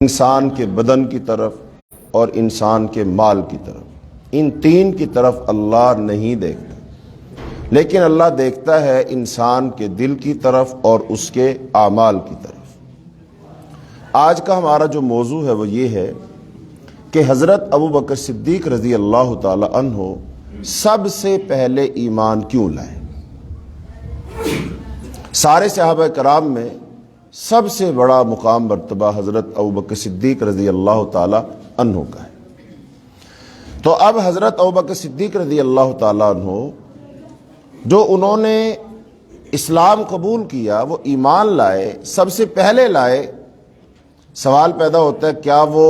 انسان کے بدن کی طرف اور انسان کے مال کی طرف، ان تین کی طرف اللہ نہیں دیکھتا، لیکن اللہ دیکھتا ہے انسان کے دل کی طرف اور اس کے اعمال کی طرف۔ آج کا ہمارا جو موضوع ہے وہ یہ ہے کہ حضرت ابوبکر صدیق رضی اللہ تعالی عنہ سب سے پہلے ایمان کیوں لائے؟ سارے صحابہ کرام میں سب سے بڑا مقام مرتبہ حضرت ابوبکر صدیق رضی اللہ تعالی عنہ کا ہے۔ تو اب حضرت ابوبکر صدیق رضی اللہ تعالی عنہ جو انہوں نے اسلام قبول کیا، وہ ایمان لائے، سب سے پہلے لائے، سوال پیدا ہوتا ہے کیا وہ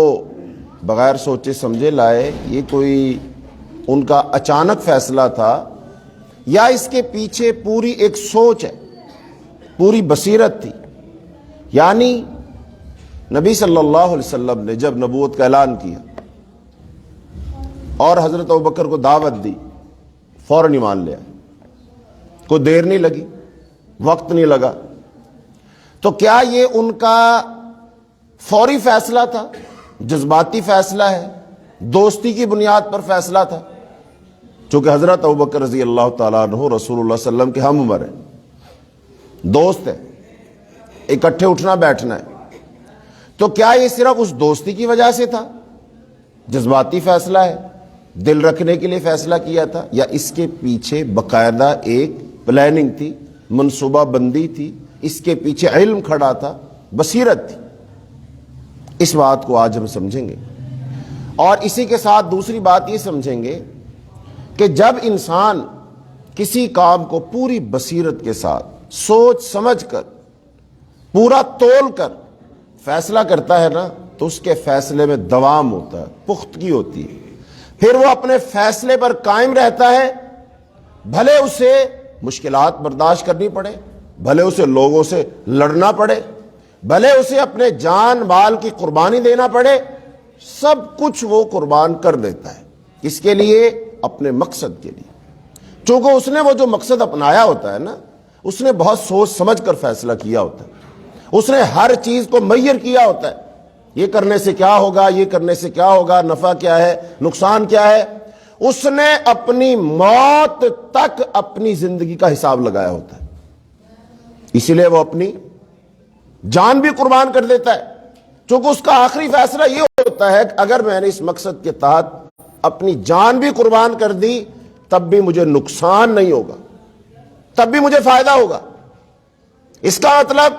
بغیر سوچے سمجھے لائے؟ یہ کوئی ان کا اچانک فیصلہ تھا یا اس کے پیچھے پوری ایک سوچ ہے، پوری بصیرت تھی؟ یعنی نبی صلی اللہ علیہ وسلم نے جب نبوت کا اعلان کیا اور حضرت ابوبکر کو دعوت دی، فوراً ایمان لیا، کوئی دیر نہیں لگی، وقت نہیں لگا۔ تو کیا یہ ان کا فوری فیصلہ تھا، جذباتی فیصلہ ہے، دوستی کی بنیاد پر فیصلہ تھا؟ چونکہ حضرت ابوبکر رضی اللہ تعالیٰ عنہ رسول اللہ صلی اللہ علیہ وسلم کے ہم عمر ہیں، دوست ہیں، اکٹھے اٹھنا بیٹھنا ہے، تو کیا یہ صرف اس دوستی کی وجہ سے تھا، جذباتی فیصلہ ہے، دل رکھنے کے لیے فیصلہ کیا تھا، یا اس کے پیچھے باقاعدہ ایک پلاننگ تھی، منصوبہ بندی تھی، اس کے پیچھے علم کھڑا تھا، بصیرت تھی؟ اس بات کو آج ہم سمجھیں گے، اور اسی کے ساتھ دوسری بات یہ سمجھیں گے کہ جب انسان کسی کام کو پوری بصیرت کے ساتھ سوچ سمجھ کر پورا تول کر فیصلہ کرتا ہے نا، تو اس کے فیصلے میں دوام ہوتا ہے، پختگی ہوتی ہے، پھر وہ اپنے فیصلے پر قائم رہتا ہے، بھلے اسے مشکلات برداشت کرنی پڑے، بھلے اسے لوگوں سے لڑنا پڑے، بھلے اسے اپنے جان مال کی قربانی دینا پڑے، سب کچھ وہ قربان کر دیتا ہے۔ اس کے لیے اپنے مقصد کے لیے، چونکہ اس نے وہ جو مقصد اپنایا ہوتا ہے نا، اس نے بہت سوچ سمجھ کر فیصلہ کیا ہوتا ہے، اس نے ہر چیز کو میئر کیا ہوتا ہے، یہ کرنے سے کیا ہوگا، یہ کرنے سے کیا ہوگا، نفع کیا ہے، نقصان کیا ہے۔ اس نے اپنی موت تک اپنی زندگی کا حساب لگایا ہوتا ہے، اسی لیے وہ اپنی جان بھی قربان کر دیتا ہے، چونکہ اس کا آخری فیصلہ یہ ہوتا ہے کہ اگر میں نے اس مقصد کے تحت اپنی جان بھی قربان کر دی تب بھی مجھے نقصان نہیں ہوگا، تب بھی مجھے فائدہ ہوگا۔ اس کا مطلب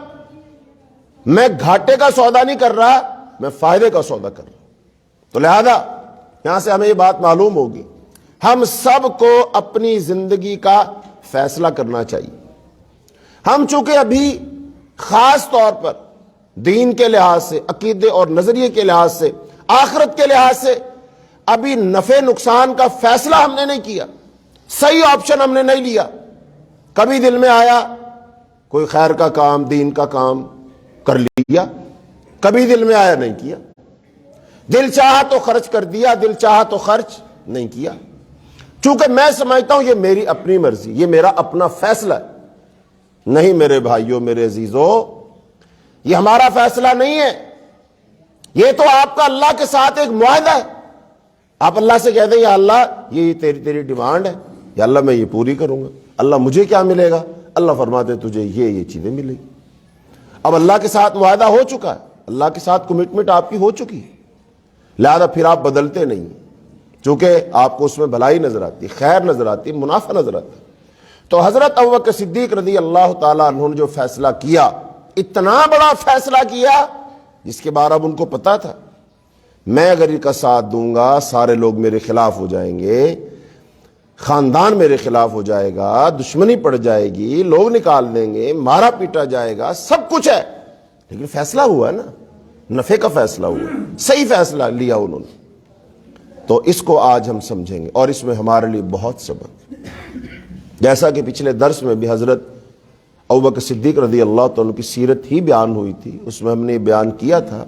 میں گھاٹے کا سودا نہیں کر رہا، میں فائدے کا سودا کر رہا ہوں۔ تو لہذا یہاں سے ہمیں یہ بات معلوم ہوگی، ہم سب کو اپنی زندگی کا فیصلہ کرنا چاہیے۔ ہم چونکہ ابھی خاص طور پر دین کے لحاظ سے، عقیدے اور نظریے کے لحاظ سے، آخرت کے لحاظ سے ابھی نفع نقصان کا فیصلہ ہم نے نہیں کیا، صحیح آپشن ہم نے نہیں لیا۔ کبھی دل میں آیا کوئی خیر کا کام، دین کا کام کر لیا، کبھی دل میں آیا نہیں کیا، دل چاہا تو خرچ کر دیا، دل چاہا تو خرچ نہیں کیا، چونکہ میں سمجھتا ہوں یہ میری اپنی مرضی، یہ میرا اپنا فیصلہ ہے۔ نہیں میرے بھائیوں، میرے عزیزوں، یہ ہمارا فیصلہ نہیں ہے، یہ تو آپ کا اللہ کے ساتھ ایک معاہدہ ہے۔ آپ اللہ سے کہتے ہیں یا اللہ یہ تیری ڈیمانڈ ہے، یا اللہ میں یہ پوری کروں گا، اللہ مجھے کیا ملے گا؟ اللہ فرماتے ہیں تجھے یہ چیزیں ملے گی۔ اب اللہ کے ساتھ معاہدہ ہو چکا ہے، اللہ کے ساتھ کمٹمنٹ آپ کی ہو چکی ہے، لہذا پھر آپ بدلتے نہیں، چونکہ آپ کو اس میں بھلائی نظر آتی، خیر نظر آتی، منافع نظر آتا۔ تو حضرت ابوبکر صدیق رضی اللہ تعالیٰ عنہ نے جو فیصلہ کیا، اتنا بڑا فیصلہ کیا جس کے بارے میں ان کو پتا تھا میں اگر ان کا ساتھ دوں گا سارے لوگ میرے خلاف ہو جائیں گے، خاندان میرے خلاف ہو جائے گا، دشمنی پڑ جائے گی، لوگ نکال دیں گے، مارا پیٹا جائے گا، سب کچھ ہے، لیکن فیصلہ ہوا ہے نا، نفع کا فیصلہ ہوا، صحیح فیصلہ لیا انہوں نے۔ تو اس کو آج ہم سمجھیں گے، اور اس میں ہمارے لیے بہت سبق، جیسا کہ پچھلے درس میں بھی حضرت ابوبکر صدیق رضی اللہ تعالیٰ کی سیرت ہی بیان ہوئی تھی، اس میں ہم نے بیان کیا تھا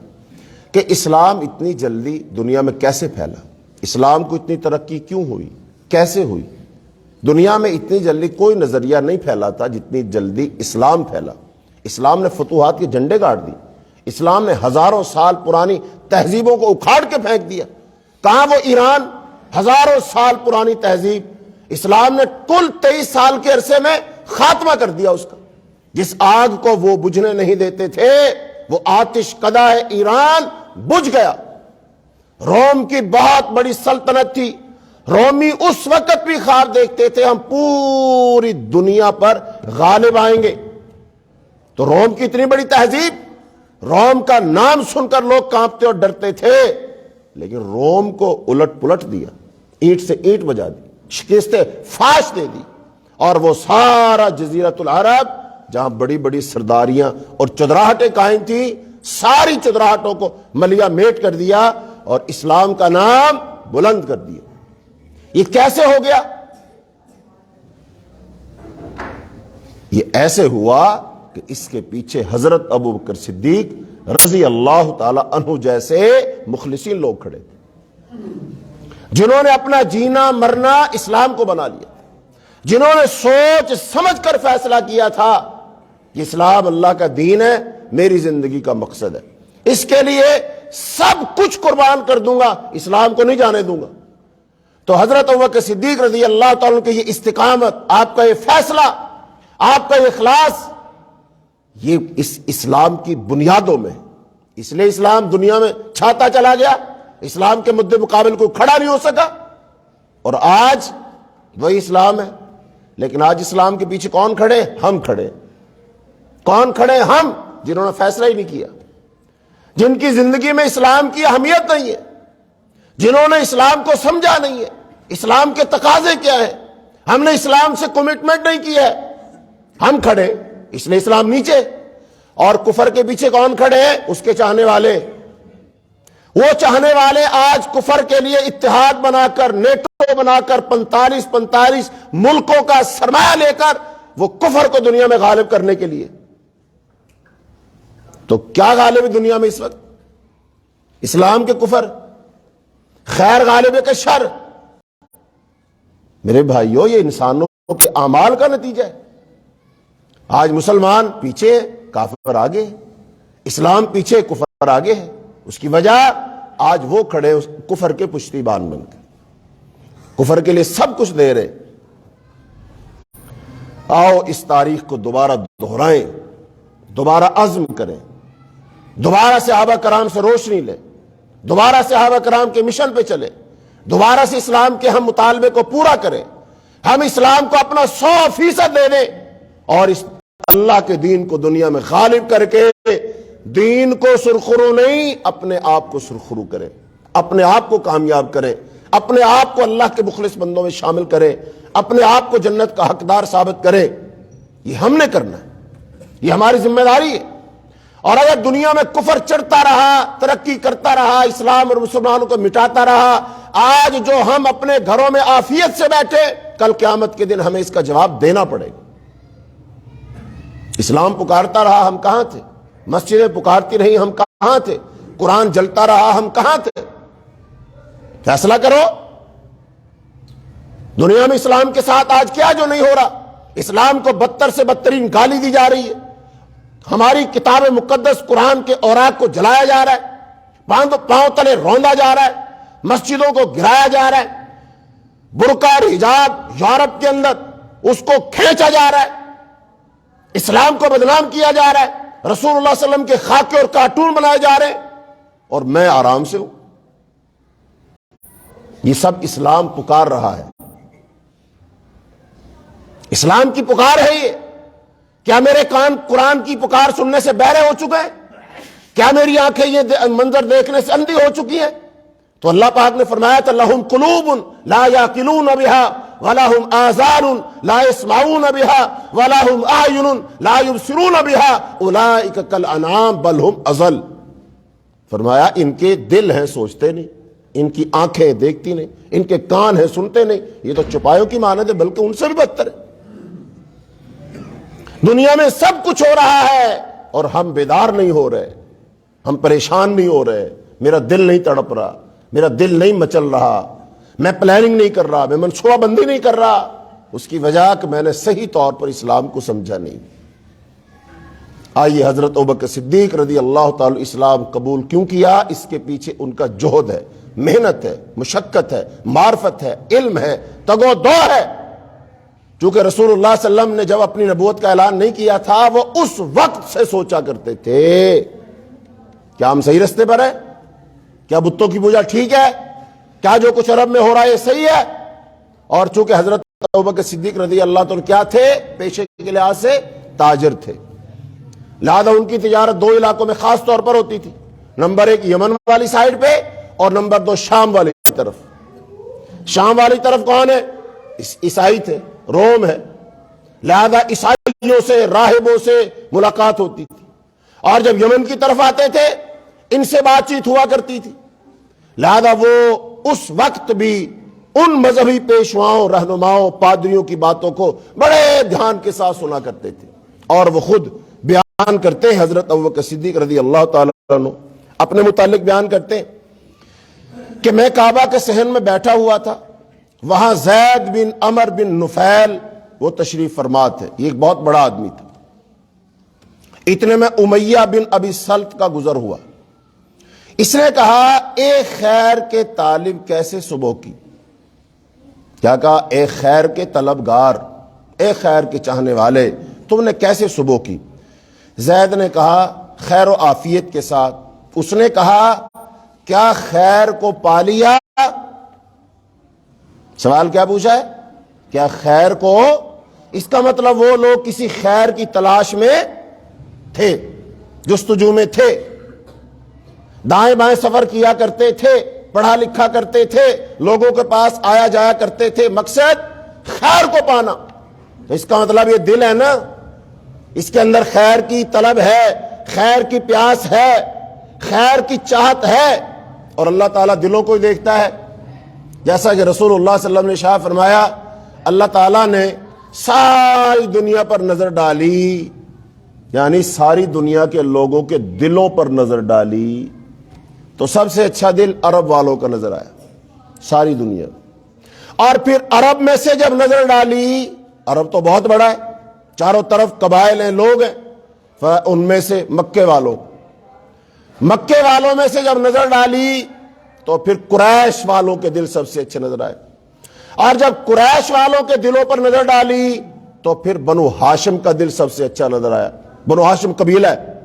کہ اسلام اتنی جلدی دنیا میں کیسے پھیلا، اسلام کو اتنی ترقی کیوں ہوئی، کیسے ہوئی؟ دنیا میں اتنی جلدی کوئی نظریہ نہیں پھیلا تھا جتنی جلدی اسلام پھیلا۔ اسلام نے فتوحات کے جھنڈے گاڑ دی، اسلام نے ہزاروں سال پرانی تہذیبوں کو اکھاڑ کے پھینک دیا. کہاں وہ ایران، ہزاروں سال پرانی تہذیب، اسلام نے کل 23 سال کے عرصے میں خاتمہ کر دیا اس کا. جس آگ کو وہ بجھنے نہیں دیتے تھے، وہ آتش کدہ ایران بجھ گیا. روم کی بہت بڑی سلطنت تھی. رومی اس وقت بھی خواب دیکھتے تھے ہم پوری دنیا پر غالب آئیں گے. تو روم کی اتنی بڑی تہذیب، روم کا نام سن کر لوگ کانپتے اور ڈرتے تھے، لیکن روم کو الٹ پلٹ دیا، اینٹ سے اینٹ بجا دی، شکستیں فاش دے دی، اور وہ سارا جزیرۃ العرب جہاں بڑی بڑی سرداریاں اور چودراہٹیں قائم تھیں، ساری چودراہٹوں کو ملیا میٹ کر دیا اور اسلام کا نام بلند کر دیا. یہ کیسے ہو گیا؟ یہ ایسے ہوا کہ اس کے پیچھے حضرت ابو بکر صدیق رضی اللہ تعالی عنہ جیسے مخلصین لوگ کھڑے تھے، جنہوں نے اپنا جینا مرنا اسلام کو بنا لیا، جنہوں نے سوچ سمجھ کر فیصلہ کیا تھا کہ اسلام اللہ کا دین ہے، میری زندگی کا مقصد ہے، اس کے لیے سب کچھ قربان کر دوں گا، اسلام کو نہیں جانے دوں گا. تو حضرت ابوبکر صدیق رضی اللہ تعالیٰ کی یہ استقامت، آپ کا یہ فیصلہ، آپ کا یہ اخلاص، یہ اس اسلام کی بنیادوں میں. اس لیے اسلام دنیا میں چھاتا چلا گیا، اسلام کے مدے مقابل کوئی کھڑا نہیں ہو سکا، اور آج وہی اسلام ہے. لیکن آج اسلام کے پیچھے کون کھڑے؟ ہم کھڑے. کون کھڑے؟ ہم، جنہوں نے فیصلہ ہی نہیں کیا، جن کی زندگی میں اسلام کی اہمیت نہیں ہے، جنہوں نے اسلام کو سمجھا نہیں ہے، اسلام کے تقاضے کیا ہے، ہم نے اسلام سے کمٹمنٹ نہیں کی ہے. ہم کھڑے، اس لیے اسلام نیچے. اور کفر کے پیچھے کون کھڑے ہیں؟ اس کے چاہنے والے. وہ چاہنے والے آج کفر کے لیے اتحاد بنا کر، نیٹو بنا کر، 45 ملکوں کا سرمایہ لے کر وہ کفر کو دنیا میں غالب کرنے کے لیے. تو کیا غالب ہے دنیا میں اس وقت؟ اسلام کے کفر، خیر غالب ہے کہ شر؟ میرے بھائیو، یہ انسانوں کے اعمال کا نتیجہ ہے. آج مسلمان پیچھے، کافر آگے، اسلام پیچھے، کفر آگے ہے. اس کی وجہ آج وہ کھڑے کفر کے پشتیبان بن کر، کفر کے لیے سب کچھ دے رہے. آؤ اس تاریخ کو دوبارہ دہرائیں، دوبارہ عزم کریں، دوبارہ صحابہ کرام سے روشنی لیں، دوبارہ صحابہ کرام کے مشن پہ چلیں، دوبارہ سے اسلام کے ہم مطالبے کو پورا کریں، ہم اسلام کو اپنا 100% دے دیں، اور اس اللہ کے دین کو دنیا میں غالب کر کے دین کو سرخرو نہیں، اپنے آپ کو سرخرو کریں، اپنے آپ کو کامیاب کریں، اپنے آپ کو اللہ کے مخلص بندوں میں شامل کریں، اپنے آپ کو جنت کا حقدار ثابت کریں. یہ ہم نے کرنا ہے، یہ ہماری ذمہ داری ہے. اور اگر دنیا میں کفر چڑھتا رہا، ترقی کرتا رہا، اسلام اور مسلمانوں کو مٹاتا رہا، آج جو ہم اپنے گھروں میں عافیت سے بیٹھے، کل قیامت کے دن ہمیں اس کا جواب دینا پڑے گا. اسلام پکارتا رہا، ہم کہاں تھے؟ مسجدیں پکارتی رہی، ہم کہاں تھے؟ قرآن جلتا رہا، ہم کہاں تھے؟ فیصلہ کرو. دنیا میں اسلام کے ساتھ آج کیا جو نہیں ہو رہا؟ اسلام کو بدتر سے بدترین گالی دی جا رہی ہے، ہماری کتاب مقدس قرآن کے اوراق کو جلایا جا رہا ہے، پاؤں تلے روندا جا رہا ہے، مسجدوں کو گرایا جا رہا ہے، برقع اور حجاب یورپ کے اندر اس کو کھینچا جا رہا ہے، اسلام کو بدنام کیا جا رہا ہے، رسول اللہ صلی اللہ علیہ وسلم کے خاکے اور کارٹون بنائے جا رہے ہیں، اور میں آرام سے ہوں. یہ سب اسلام پکار رہا ہے، اسلام کی پکار ہے یہ. کیا میرے کان قرآن کی پکار سننے سے بہرے ہو چکے ہیں؟ کیا میری آنکھیں یہ منظر دیکھنے سے اندھی ہو چکی ہیں؟ تو اللہ پاک نے فرمایا تھا لَهُمْ قُلُوبٌ لَا يَعْقِلُونَ بِهَا وَلَهُمْ آذَانٌ لَا يَسْمَعُونَ بِهَا وَلَهُمْ أَعْيُنٌ لَا يُبْصِرُونَ بِهَا أُولَئِكَ كَالْأَنْعَامِ بَلْ هُمْ أَضَلُّ. فرمایا ان کے دل ہیں سوچتے نہیں، ان کی آنکھیں دیکھتی نہیں، ان کے کان ہیں سنتے نہیں. یہ تو چوپایوں کی مانند ہے، بلکہ ان سے بھی بدتر ہے. دنیا میں سب کچھ ہو رہا ہے اور ہم بیدار نہیں ہو رہے، ہم پریشان نہیں ہو رہے. میرا دل نہیں تڑپ رہا، میرا دل نہیں مچل رہا، میں پلاننگ نہیں کر رہا، میں منصوبہ بندی نہیں کر رہا. اس کی وجہ کہ میں نے صحیح طور پر اسلام کو سمجھا نہیں. آئیے حضرت ابوبکر صدیق رضی اللہ تعالی اسلام قبول کیوں کیا؟ اس کے پیچھے ان کا جہد ہے، محنت ہے، مشقت ہے، معرفت ہے، علم ہے، تگ و دو ہے۔ چونکہ رسول اللہ صلی اللہ علیہ وسلم نے جب اپنی نبوت کا اعلان نہیں کیا تھا، وہ اس وقت سے سوچا کرتے تھے کیا ہم صحیح رستے پر ہیں؟ کیا بتوں کی پوجا ٹھیک ہے؟ کیا جو کچھ عرب میں ہو رہا ہے یہ صحیح ہے؟ اور چونکہ حضرت ابوبکر صدیق رضی اللہ تعالیٰ کیا تھے؟ پیشے کے لحاظ سے تاجر تھے، لہذا ان کی تجارت دو علاقوں میں خاص طور پر ہوتی تھی، نمبر ایک یمن والی سائڈ پہ، اور نمبر دو شام والی طرف۔ شام والی طرف کون ہے؟ عیسائی تھے، روم ہے، لہذا عیسائیوں سے، راہبوں سے ملاقات ہوتی تھی، اور جب یمن کی طرف آتے تھے ان سے بات چیت ہوا کرتی تھی، لہذا وہ اس وقت بھی ان مذہبی پیشواؤں، رہنماؤں، پادریوں کی باتوں کو بڑے دھیان کے ساتھ سنا کرتے تھے، اور وہ خود بیان کرتے ہیں، حضرت ابوبکر صدیق رضی اللہ تعالیٰ عنہ اپنے متعلق بیان کرتے ہیں کہ میں کعبہ کے صحن میں بیٹھا ہوا تھا، وہاں زید بن عمر بن نفیل وہ تشریف فرما تھے، یہ ایک بہت بڑا آدمی تھا۔ اتنے میں امیہ بن ابی سلط کا گزر ہوا، اس نے کہا اے خیر کے طالب کیسے صبح کی؟ کیا کہا؟ اے خیر کے طلبگار، اے خیر کے چاہنے والے، تم نے کیسے صبح کی؟ زید نے کہا خیر و عافیت کے ساتھ۔ اس نے کہا کیا خیر کو پا لیا؟ سوال کیا پوچھا ہے؟ کیا خیر کو؟ اس کا مطلب وہ لوگ کسی خیر کی تلاش میں تھے، جستجو میں تھے، دائیں بائیں سفر کیا کرتے تھے، پڑھا لکھا کرتے تھے، لوگوں کے پاس آیا جایا کرتے تھے، مقصد خیر کو پانا۔ تو اس کا مطلب یہ دل ہے نا، اس کے اندر خیر کی طلب ہے، خیر کی پیاس ہے، خیر کی چاہت ہے، اور اللہ تعالیٰ دلوں کو ہی دیکھتا ہے۔ جیسا کہ رسول اللہ صلی اللہ علیہ وسلم نے شاہ فرمایا، اللہ تعالیٰ نے ساری دنیا پر نظر ڈالی، یعنی ساری دنیا کے لوگوں کے دلوں پر نظر ڈالی، تو سب سے اچھا دل عرب والوں کا نظر آیا، ساری دنیا۔ اور پھر عرب میں سے جب نظر ڈالی، عرب تو بہت بڑا ہے، چاروں طرف قبائل ہیں، لوگ ہیں، ان میں سے مکے والوں میں سے جب نظر ڈالی تو پھر قریش والوں کے دل سب سے اچھے نظر آئے، اور جب قریش والوں کے دلوں پر نظر ڈالی تو پھر بنو ہاشم کا دل سب سے اچھا نظر آیا، بنو ہاشم قبیلہ ہے،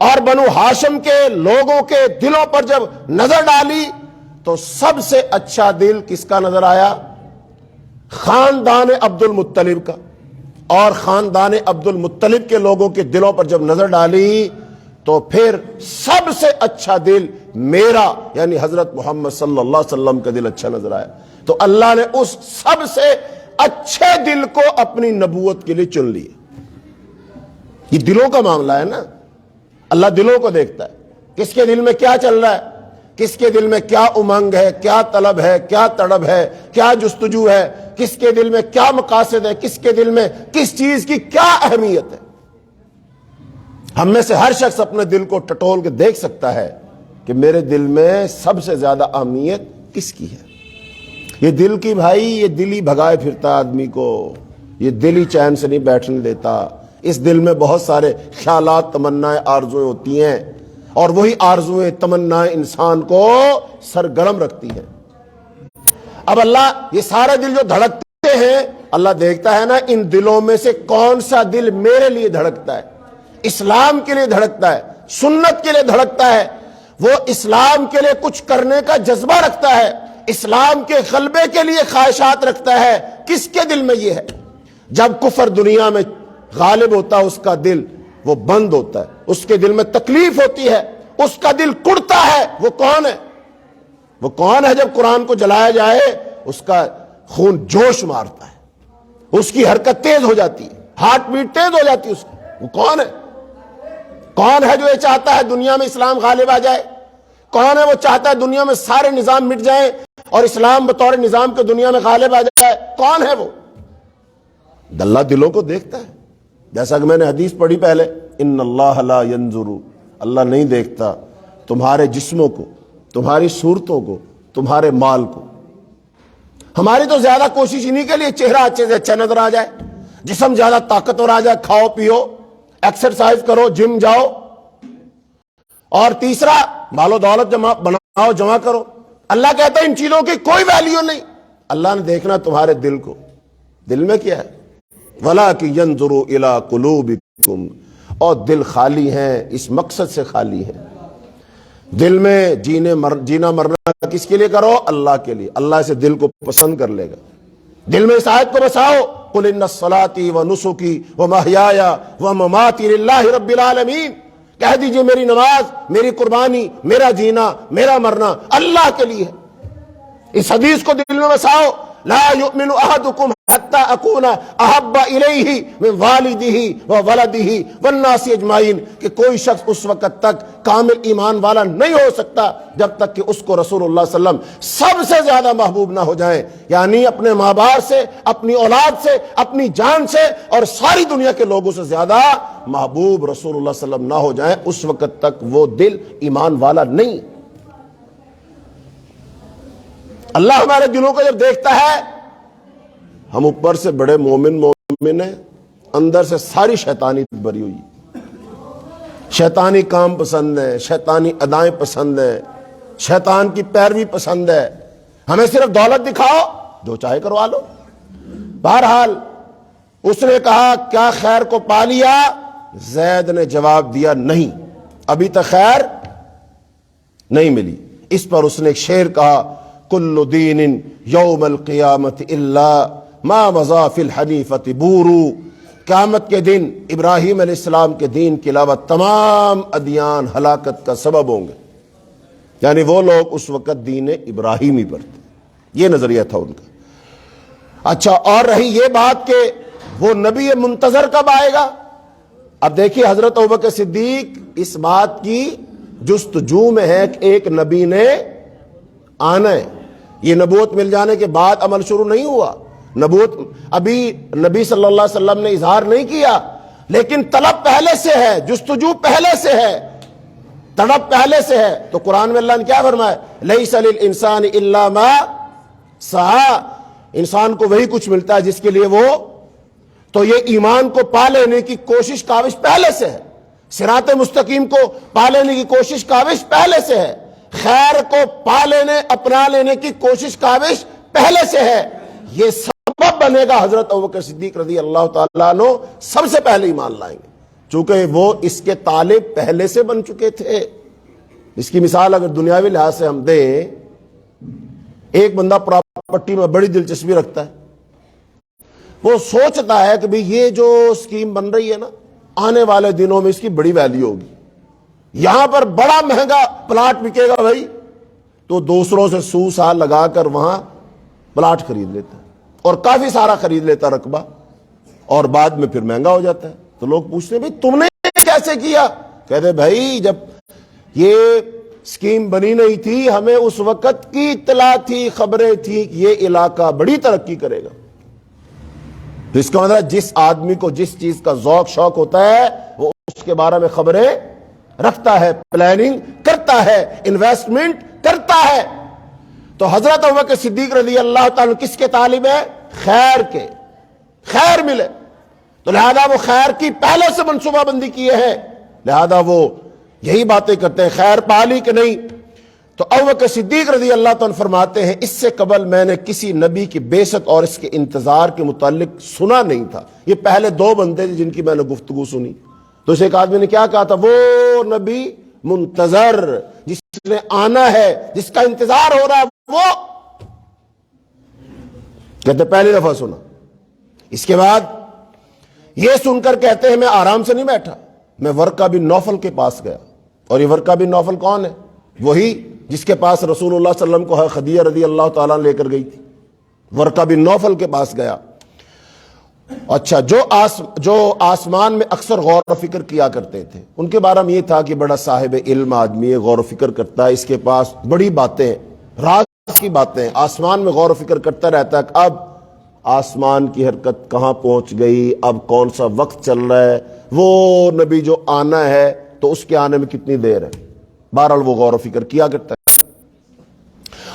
اور بنو ہاشم کے لوگوں کے دلوں پر جب نظر ڈالی تو سب سے اچھا دل کس کا نظر آیا؟ خاندان عبد المطلب کا، اور خاندان عبد المطلب کے لوگوں کے دلوں پر جب نظر ڈالی تو پھر سب سے اچھا دل میرا یعنی حضرت محمد صلی اللہ علیہ وسلم کا دل اچھا نظر آیا۔ تو اللہ نے اس سب سے اچھے دل کو اپنی نبوت کے لیے چن لیا۔ یہ دلوں کا معاملہ ہے نا، اللہ دلوں کو دیکھتا ہے، کس کے دل میں کیا چل رہا ہے، کس کے دل میں کیا امنگ ہے، کیا طلب ہے، کیا تڑب ہے، کیا جستجو ہے، کس کے دل میں کیا مقاصد ہے، کس کے دل میں کس چیز کی کیا اہمیت ہے۔ ہم میں سے ہر شخص اپنے دل کو ٹٹول کے دیکھ سکتا ہے کہ میرے دل میں سب سے زیادہ اہمیت کس کی ہے۔ یہ دل کی بھائی، یہ دل ہی بھگائے پھرتا آدمی کو، یہ دل ہی چین سے نہیں بیٹھنے دیتا۔ اس دل میں بہت سارے خیالات، تمنائیں، آرزویں ہوتی ہیں، اور وہی آرزویں، تمنائیں انسان کو سرگرم رکھتی ہیں۔ اب اللہ یہ سارے دل جو دھڑکتے ہیں، اللہ دیکھتا ہے نا ان دلوں میں سے کون سا دل میرے لیے دھڑکتا ہے، اسلام کے لیے دھڑکتا ہے، سنت کے لیے دھڑکتا ہے، وہ اسلام کے لیے کچھ کرنے کا جذبہ رکھتا ہے، اسلام کے غلبے کے لیے خواہشات رکھتا ہے۔ کس کے دل میں یہ ہے؟ جب کفر دنیا میں غالب ہوتا ہے اس کا دل وہ بند ہوتا ہے، اس کے دل میں تکلیف ہوتی ہے، اس کا دل کڑتا ہے۔ وہ کون ہے؟ وہ کون ہے جب قرآن کو جلایا جائے اس کا خون جوش مارتا ہے، اس کی حرکت تیز ہو جاتی ہے، ہارٹ بیٹ تیز ہو جاتی ہے اس کی؟ وہ کون ہے؟ کون ہے جو یہ چاہتا ہے دنیا میں اسلام غالب آ جائے؟ کون ہے وہ چاہتا ہے دنیا میں سارے نظام مٹ جائیں اور اسلام بطور نظام کے دنیا میں غالب آ جائے؟ کون ہے وہ؟ اللہ دلوں کو دیکھتا ہے۔ جیسا کہ میں نے حدیث پڑھی پہلے، ان اللہ لا ينظر، اللہ نہیں دیکھتا تمہارے جسموں کو، تمہاری صورتوں کو، تمہارے مال کو۔ ہماری تو زیادہ کوشش انہی کے لیے چہرہ اچھے سے اچھا نظر آ جائے، جسم زیادہ طاقتور آ جائے، کھاؤ پیو، ایکسرسائز کرو، جم جاؤ، اور تیسرا مال و دولت بناؤ، جمع کرو۔ اللہ کہتا ہے ان چیزوں کی کوئی ویلیو نہیں، اللہ نے دیکھنا تمہارے دل کو، دل میں کیا ہے۔ وَلَٰكِن يَنظُرُ إِلَىٰ قُلُوبِكُمْ، اور دل خالی ہیں، اس مقصد سے خالی ہے۔ دل میں جینا مرنا کس کے لیے کرو؟ اللہ کے لیے، اللہ اسے دل کو پسند کر لے گا۔ دل میں اس آیت کو بساؤ، قُلْ إِنَّ الصَّلَاةِ وَنُسُكِي وَمَحْيَايَ وَمَمَاتِي لِلَّهِ رَبِّ الْعَالَمِينَ، کہہ دیجئے میری نماز، میری قربانی، میرا جینا، میرا مرنا اللہ کے لیے ہے۔ اس حدیث کو دل میں بساؤ، لا یؤمن احدکم حتی اکون احب الیہ من والدہ وولدہ والناس اجمعین، کہ کوئی شخص اس وقت تک کامل ایمان والا نہیں ہو سکتا جب تک کہ اس کو رسول اللہ صلی اللہ علیہ وسلم سب سے زیادہ محبوب نہ ہو جائیں، یعنی اپنے ماں باپ سے، اپنی اولاد سے، اپنی جان سے، اور ساری دنیا کے لوگوں سے زیادہ محبوب رسول اللہ صلی اللہ علیہ وسلم نہ ہو جائیں، اس وقت تک وہ دل ایمان والا نہیں۔ اللہ ہمارے دلوں کو جب دیکھتا ہے، ہم اوپر سے بڑے مومن ہیں، اندر سے ساری شیطانی بری ہوئی، شیطانی کام پسند ہے، شیطانی ادائیں پسند ہیں، شیطان کی پیروی پسند ہے، ہمیں صرف دولت دکھاؤ، جو چاہے کروا لو۔ بہرحال اس نے کہا کیا خیر کو پا لیا؟ زید نے جواب دیا نہیں، ابھی تک خیر نہیں ملی۔ اس پر اس نے ایک شعر کہا، کل دین یوم القیامت الا ما مضا فی الحنیفۃ بورو، قیامت کے دن ابراہیم علیہ السلام کے دین کے علاوہ تمام ادیان ہلاکت کا سبب ہوں گے، یعنی وہ لوگ اس وقت دین ابراہیمی پر تھے، یہ نظریہ تھا ان کا۔ اچھا، اور رہی یہ بات کہ وہ نبی منتظر کب آئے گا، اب دیکھیے حضرت ابوبکر صدیق اس بات کی جستجو میں ہے کہ ایک نبی نے آنا ہے، یہ نبوت مل جانے کے بعد عمل شروع نہیں ہوا، نبوت ابھی نبی صلی اللہ علیہ وسلم نے اظہار نہیں کیا، لیکن طلب پہلے سے ہے، جستجو پہلے سے ہے، طلب پہلے سے ہے۔ تو قرآن میں اللہ نے کیا فرمایا؟ لیس للانسان الا ما سعی، انسان کو وہی کچھ ملتا ہے جس کے لیے وہ، تو یہ ایمان کو پا لینے کی کوشش کاوش پہلے سے ہے، صراط مستقیم کو پا لینے کی کوشش کاوش پہلے سے ہے، خیر کو پا لینے اپنا لینے کی کوشش کاوش پہلے سے ہے، یہ سبب بنے گا حضرت ابوبکر صدیق رضی اللہ تعالیٰ عنہ سب سے پہلے ایمان لائیں گے، چونکہ وہ اس کے طالب پہلے سے بن چکے تھے۔ اس کی مثال اگر دنیاوی لحاظ سے ہم دیں، ایک بندہ پراپرٹی میں بڑی دلچسپی رکھتا ہے، وہ سوچتا ہے کہ بھئی یہ جو اسکیم بن رہی ہے نا، آنے والے دنوں میں اس کی بڑی ویلیو ہوگی، یہاں پر بڑا مہنگا پلاٹ بکے گا بھائی، تو دوسروں سے سو سال لگا کر وہاں پلاٹ خرید لیتا ہے، اور کافی سارا خرید لیتا رقبہ، اور بعد میں پھر مہنگا ہو جاتا ہے۔ تو لوگ پوچھتے ہیں بھائی تم نے کیسے کیا؟ کہتے بھائی جب یہ اسکیم بنی نہیں تھی، ہمیں اس وقت کی اطلاع تھی، خبریں تھیں کہ یہ علاقہ بڑی ترقی کرے گا۔ تو اس کا مطلب جس آدمی کو جس چیز کا ذوق شوق ہوتا ہے وہ اس کے بارے میں خبریں رکھتا ہے، پلاننگ کرتا ہے، انویسٹمنٹ کرتا ہے۔ تو حضرت ابوبکر صدیق رضی اللہ تعالیٰ کس کے طالب ہے؟ خیر کے، خیر ملے، تو لہذا وہ خیر کی پہلے سے منصوبہ بندی کیے ہیں، لہذا وہ یہی باتیں کرتے ہیں، خیر پالی کہ نہیں۔ تو ابوبکر صدیق رضی اللہ تعالیٰ فرماتے ہیں اس سے قبل میں نے کسی نبی کی بعثت اور اس کے انتظار کے متعلق سنا نہیں تھا، یہ پہلے دو بندے جن کی میں نے گفتگو سنی۔ تو اس ایک آدمی نے کیا کہا تھا؟ وہ نبی منتظر جس نے آنا ہے، جس کا انتظار ہو رہا ہے، وہ کہتے پہلی دفعہ سنا۔ اس کے بعد یہ سن کر کہتے ہیں میں آرام سے نہیں بیٹھا، میں ورقہ بن نوفل کے پاس گیا، اور یہ ورقہ بن نوفل کون ہے؟ وہی جس کے پاس رسول اللہ صلی اللہ علیہ وسلم کو خدیجہ رضی اللہ تعالیٰ لے کر گئی تھی، ورقہ بن نوفل کے پاس گیا۔ اچھا، جو آسمان میں اکثر غور و فکر کیا کرتے تھے، ان کے بارے میں یہ تھا کہ بڑا صاحب علم آدمی ہے، غور و فکر کرتا ہے، اس کے پاس بڑی باتیں، راز کی باتیں، آسمان میں غور و فکر کرتا رہتا ہے کہ اب آسمان کی حرکت کہاں پہنچ گئی، اب کون سا وقت چل رہا ہے، وہ نبی جو آنا ہے تو اس کے آنے میں کتنی دیر ہے، بہرحال وہ غور و فکر کیا کرتا ہے،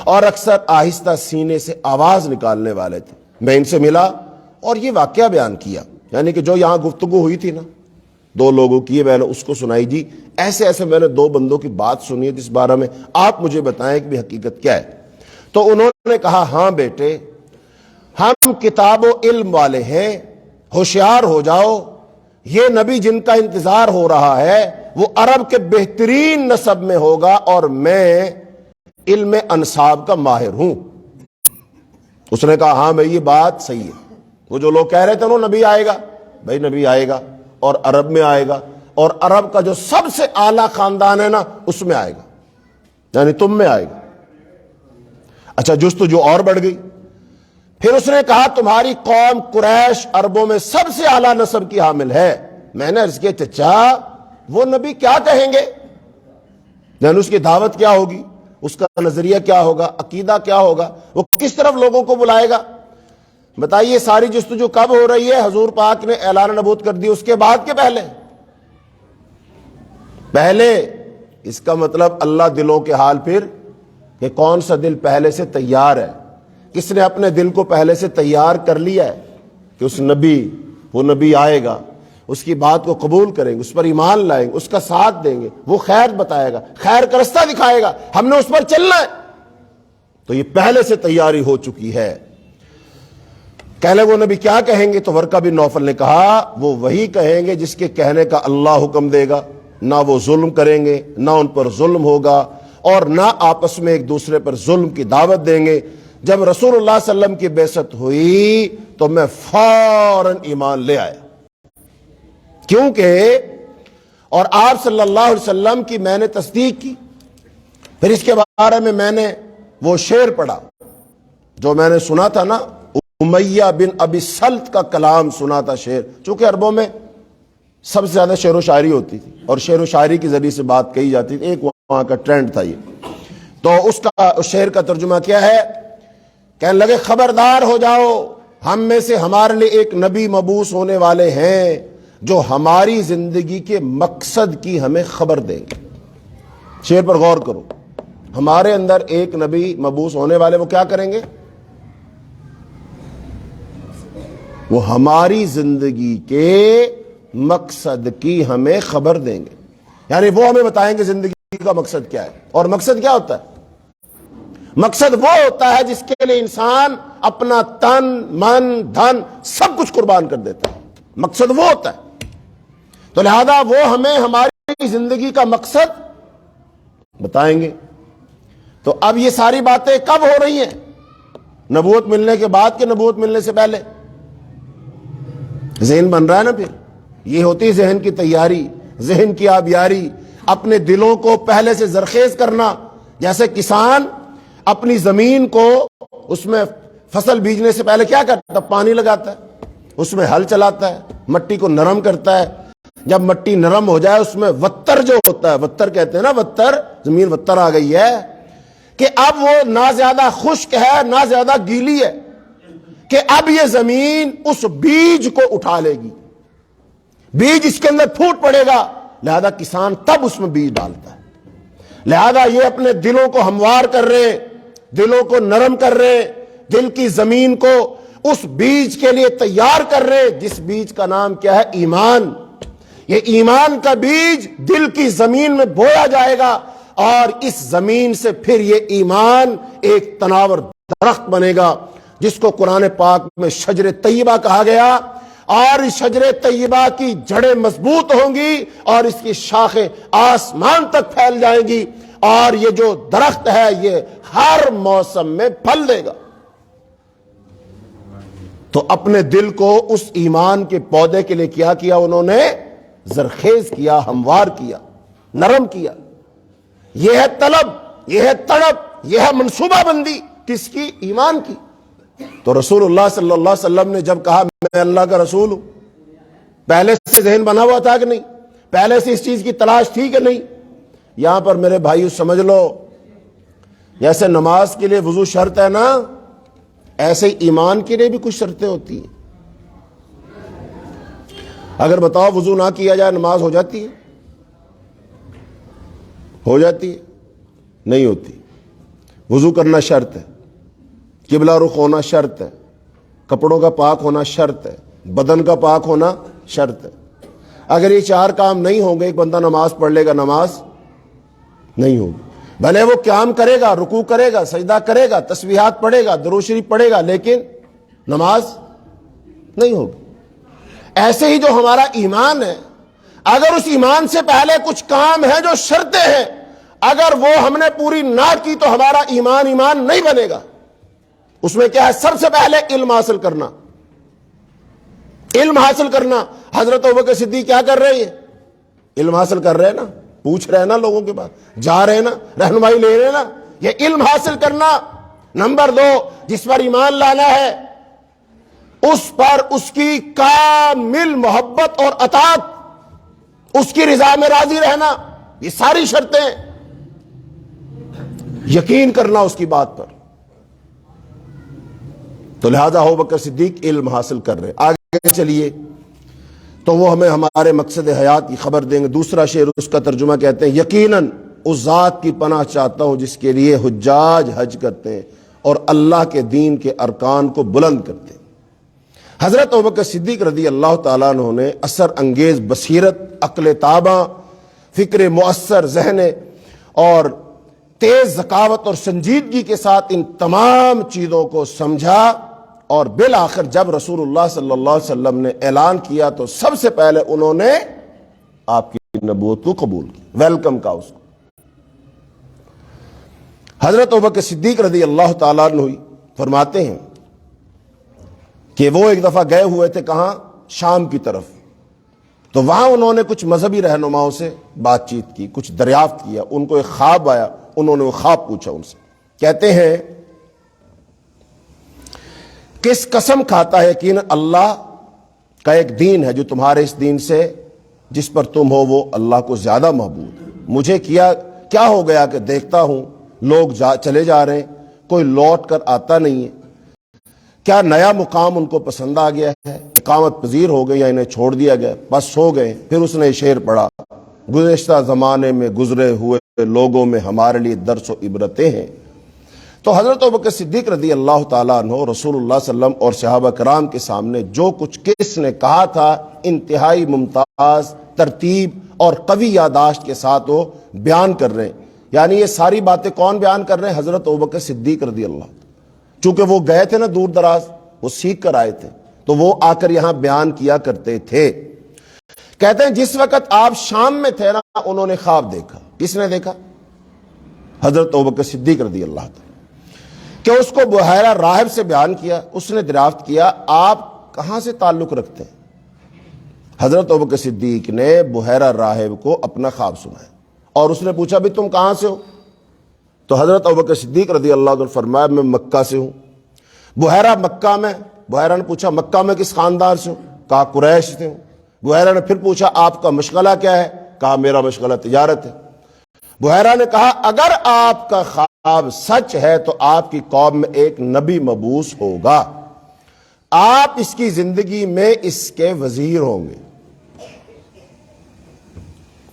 اور اکثر آہستہ سینے سے آواز نکالنے والے تھے۔ میں ان سے ملا اور یہ واقعہ بیان کیا، یعنی کہ جو یہاں گفتگو ہوئی تھی نا، دو لوگوں کی ہے، میں نے اس کو سنائی جی ایسے ایسے میں نے دو بندوں کی بات سنی ہے جس بارے میں آپ مجھے بتائیں کہ بھی حقیقت کیا ہے۔ تو انہوں نے کہا ہاں بیٹے، ہم کتاب و علم والے ہیں، ہوشیار ہو جاؤ، یہ نبی جن کا انتظار ہو رہا ہے وہ عرب کے بہترین نسب میں ہوگا، اور میں علم انساب کا ماہر ہوں۔ اس نے کہا ہاں بھائی یہ بات صحیح ہے، وہ جو لوگ کہہ رہے تھے وہ نبی آئے گا، بھائی نبی آئے گا اور عرب میں آئے گا، اور عرب کا جو سب سے اعلیٰ خاندان ہے نا اس میں آئے گا، یعنی تم میں آئے گا۔ اچھا جستجو اور بڑھ گئی، پھر اس نے کہا تمہاری قوم قریش عربوں میں سب سے اعلیٰ نسب کی حامل ہے۔ میں نے عرض کیا چچا وہ نبی کیا کہیں گے، یعنی اس کی دعوت کیا ہوگی، اس کا نظریہ کیا ہوگا، عقیدہ کیا ہوگا، وہ کس طرف لوگوں کو بلائے گا؟ بتائیے ساری جستجو کب ہو رہی ہے؟ حضور پاک نے اعلان نبوت کر دی اس کے بعد کہ پہلے؟ پہلے۔ اس کا مطلب اللہ دلوں کے حال پھر کہ کون سا دل پہلے سے تیار ہے، کس نے اپنے دل کو پہلے سے تیار کر لیا ہے کہ اس نبی، وہ نبی آئے گا، اس کی بات کو قبول کریں گے، اس پر ایمان لائیں گے، اس کا ساتھ دیں گے، وہ خیر بتائے گا، خیر کا رستہ دکھائے گا، ہم نے اس پر چلنا ہے، تو یہ پہلے سے تیاری ہو چکی ہے۔ کہہ لے وہ نبی کیا کہیں گے؟ تو ورقہ بن نوفل نے کہا وہ وہی کہیں گے جس کے کہنے کا اللہ حکم دے گا، نہ وہ ظلم کریں گے، نہ ان پر ظلم ہوگا، اور نہ آپس میں ایک دوسرے پر ظلم کی دعوت دیں گے۔ جب رسول اللہ صلی اللہ علیہ وسلم کی بعثت ہوئی تو میں فوراً ایمان لے آیا، کیونکہ اور آپ صلی اللہ علیہ وسلم کی میں نے تصدیق کی۔ پھر اس کے بارے میں میں نے وہ شعر پڑھا جو میں نے سنا تھا نا، امیہ بن ابی سلط کا کلام سنا تھا، شعر، چونکہ عربوں میں سب سے زیادہ شعر و شاعری ہوتی تھی اور شعر و شاعری کے ذریعے سے بات کہی جاتی تھی، ایک وہاں کا ٹرینڈ تھا یہ۔ تو اس شعر کا ترجمہ کیا ہے؟ کہنے لگے خبردار ہو جاؤ، ہم میں سے ہمارے لیے ایک نبی مبعوث ہونے والے ہیں جو ہماری زندگی کے مقصد کی ہمیں خبر دیں گے۔ شعر پر غور کرو، ہمارے اندر ایک نبی مبعوث ہونے والے، وہ کیا کریں گے؟ وہ ہماری زندگی کے مقصد کی ہمیں خبر دیں گے، یعنی وہ ہمیں بتائیں گے زندگی کا مقصد کیا ہے۔ اور مقصد کیا ہوتا ہے؟ مقصد وہ ہوتا ہے جس کے لیے انسان اپنا تن من دھن سب کچھ قربان کر دیتا ہے، مقصد وہ ہوتا ہے۔ تو لہذا وہ ہمیں ہماری زندگی کا مقصد بتائیں گے۔ تو اب یہ ساری باتیں کب ہو رہی ہیں؟ نبوت ملنے کے بعد کہ نبوت ملنے سے پہلے؟ ذہن بن رہا ہے نا؟ پھر یہ ہوتی ہے ذہن کی تیاری، ذہن کی آبیاری، اپنے دلوں کو پہلے سے زرخیز کرنا۔ جیسے کسان اپنی زمین کو، اس میں فصل بیجنے سے پہلے کیا کرتا ہے؟ پانی لگاتا ہے، اس میں ہل چلاتا ہے، مٹی کو نرم کرتا ہے۔ جب مٹی نرم ہو جائے اس میں وتر جو ہوتا ہے، وتر کہتے ہیں نا، وتر، زمین وتر آ گئی ہے کہ اب وہ نہ زیادہ خشک ہے نہ زیادہ گیلی ہے، کہ اب یہ زمین اس بیج کو اٹھا لے گی، بیج اس کے اندر پھوٹ پڑے گا، لہذا کسان تب اس میں بیج ڈالتا ہے۔ لہذا یہ اپنے دلوں کو ہموار کر رہے، دلوں کو نرم کر رہے، دل کی زمین کو اس بیج کے لیے تیار کر رہے، جس بیج کا نام کیا ہے؟ ایمان۔ یہ ایمان کا بیج دل کی زمین میں بویا جائے گا، اور اس زمین سے پھر یہ ایمان ایک تناور درخت بنے گا، جس کو قرآن پاک میں شجر طیبہ کہا گیا، اور اس شجر طیبہ کی جڑیں مضبوط ہوں گی اور اس کی شاخیں آسمان تک پھیل جائیں گی، اور یہ جو درخت ہے یہ ہر موسم میں پھل دے گا۔ تو اپنے دل کو اس ایمان کے پودے کے لیے کیا کیا انہوں نے؟ زرخیز کیا، ہموار کیا، نرم کیا۔ یہ ہے طلب، یہ ہے تڑپ، یہ ہے منصوبہ بندی، کس کی؟ ایمان کی۔ تو رسول اللہ صلی اللہ علیہ وسلم نے جب کہا میں اللہ کا رسول ہوں، پہلے سے ذہن بنا ہوا تھا کہ نہیں؟ پہلے سے اس چیز کی تلاش تھی کہ نہیں؟ یہاں پر میرے بھائیو سمجھ لو، جیسے نماز کے لیے وضو شرط ہے نا، ایسے ہی ایمان کے لیے بھی کچھ شرطیں ہوتی ہیں۔ اگر بتاؤ وضو نہ کیا جائے نماز ہو جاتی ہے؟ ہو جاتی ہے؟ نہیں ہوتی۔ وضو کرنا شرط ہے، قبلہ رخ ہونا شرط ہے، کپڑوں کا پاک ہونا شرط ہے، بدن کا پاک ہونا شرط ہے۔ اگر یہ 4 کام نہیں ہوں گے، ایک بندہ نماز پڑھ لے گا، نماز نہیں ہوگی۔ بھلے وہ قیام کرے گا، رکوع کرے گا، سجدہ کرے گا، تسبیحات پڑھے گا، درود شریف پڑھے گا، لیکن نماز نہیں ہوگی۔ ایسے ہی جو ہمارا ایمان ہے، اگر اس ایمان سے پہلے کچھ کام ہیں جو شرطیں ہیں، اگر وہ ہم نے پوری نہ کی تو ہمارا ایمان نہیں بنے گا۔ اس میں کیا ہے؟ سب سے پہلے علم حاصل کرنا۔ علم حاصل کرنا۔ حضرت ابوبکر صدیق کیا کر رہے ہیں؟ علم حاصل کر رہے ہیں نا، پوچھ رہے ہیں نا لوگوں کے پاس، جا رہے ہیں نا، رہنمائی لے رہے ہیں نا۔ یہ علم حاصل کرنا۔ نمبر 2، جس پر ایمان لانا ہے اس پر اس کی کامل محبت اور اطاعت، اس کی رضا میں راضی رہنا، یہ ساری شرطیں، یقین کرنا اس کی بات پر۔ تو لہذا ابوبکر صدیق علم حاصل کر رہے۔ آگے چلیے تو وہ ہمیں ہمارے مقصد حیات کی خبر دیں گے۔ دوسرا شعر، اس کا ترجمہ کہتے ہیں، یقیناً اس ذات کی پناہ چاہتا ہوں جس کے لیے حجاج حج کرتے ہیں اور اللہ کے دین کے ارکان کو بلند کرتے ہیں۔ حضرت ابوبکر صدیق رضی اللہ تعالیٰ عنہ نے اثر انگیز بصیرت، عقل تاباں، فکر مؤثر ذہن اور تیز ذکاوت اور سنجیدگی کے ساتھ ان تمام چیزوں کو سمجھا، اور بالآخر جب رسول اللہ صلی اللہ علیہ وسلم نے اعلان کیا تو سب سے پہلے انہوں نے آپ کی نبوت کو قبول کیا، ویلکم کا اس کو۔ حضرت ابوبکر صدیق رضی اللہ تعالیٰ عنہ فرماتے ہیں کہ وہ ایک دفعہ گئے ہوئے تھے کہاں؟ شام کی طرف۔ تو وہاں انہوں نے کچھ مذہبی رہنماؤں سے بات چیت کی، کچھ دریافت کیا، ان کو ایک خواب آیا، انہوں نے وہ خواب پوچھا ان سے۔ کہتے ہیں کس قسم کھاتا ہے؟ یقیناً اللہ کا ایک دین ہے جو تمہارے اس دین سے جس پر تم ہو وہ اللہ کو زیادہ محبوب ہے۔ مجھے کیا ہو گیا کہ دیکھتا ہوں لوگ چلے جا رہے ہیں، کوئی لوٹ کر آتا نہیں ہے۔ کیا نیا مقام ان کو پسند آ گیا ہے؟ اقامت پذیر ہو گئے یا انہیں چھوڑ دیا گیا؟ بس سو گئے۔ پھر اس نے شعر پڑھا، گزشتہ زمانے میں گزرے ہوئے لوگوں میں ہمارے لیے درس و عبرتیں ہیں۔ تو حضرت ابوبکر صدیق رضی اللہ تعالیٰ عنہ رسول اللہ صلی اللہ علیہ وسلم اور صحابہ کرام کے سامنے جو کچھ کس نے کہا تھا، انتہائی ممتاز ترتیب اور قوی یادداشت کے ساتھ وہ بیان کر رہے ہیں۔ یعنی یہ ساری باتیں کون بیان کر رہے ہیں؟ حضرت ابوبکر صدیق رضی اللہ عنہ۔ چونکہ وہ گئے تھے نا دور دراز، وہ سیکھ کر آئے تھے، تو وہ آ کر یہاں بیان کیا کرتے تھے۔ کہتے ہیں جس وقت آپ شام میں تھے نا، انہوں نے خواب دیکھا۔ کس نے دیکھا؟ حضرت ابوبکر صدیق رضی اللہ عنہ، کہ اس کو بحیرہ راہب سے بیان کیا۔ اس نے دریافت کیا آپ کہاں سے تعلق رکھتے ہیں؟ حضرت ابوبکر صدیق نے بحیرہ راہب کو اپنا خواب سنایا اور اس نے پوچھا بھی تم کہاں سے ہو؟ تو حضرت ابوبکر صدیق رضی اللہ عنہ فرمایا میں مکہ سے ہوں۔ بحیرہ مکہ میں؟ بحیرہ نے پوچھا مکہ میں کس خاندان سے ہوں؟ کہا قریش سے ہوں۔ بحیرہ نے پھر پوچھا آپ کا مشغلہ کیا ہے؟ کہا میرا مشغلہ تجارت ہے۔ بحیرہ نے کہا اگر آپ کا خواب سچ ہے تو آپ کی قوم میں ایک نبی مبعوث ہوگا، آپ اس کی زندگی میں اس کے وزیر ہوں گے۔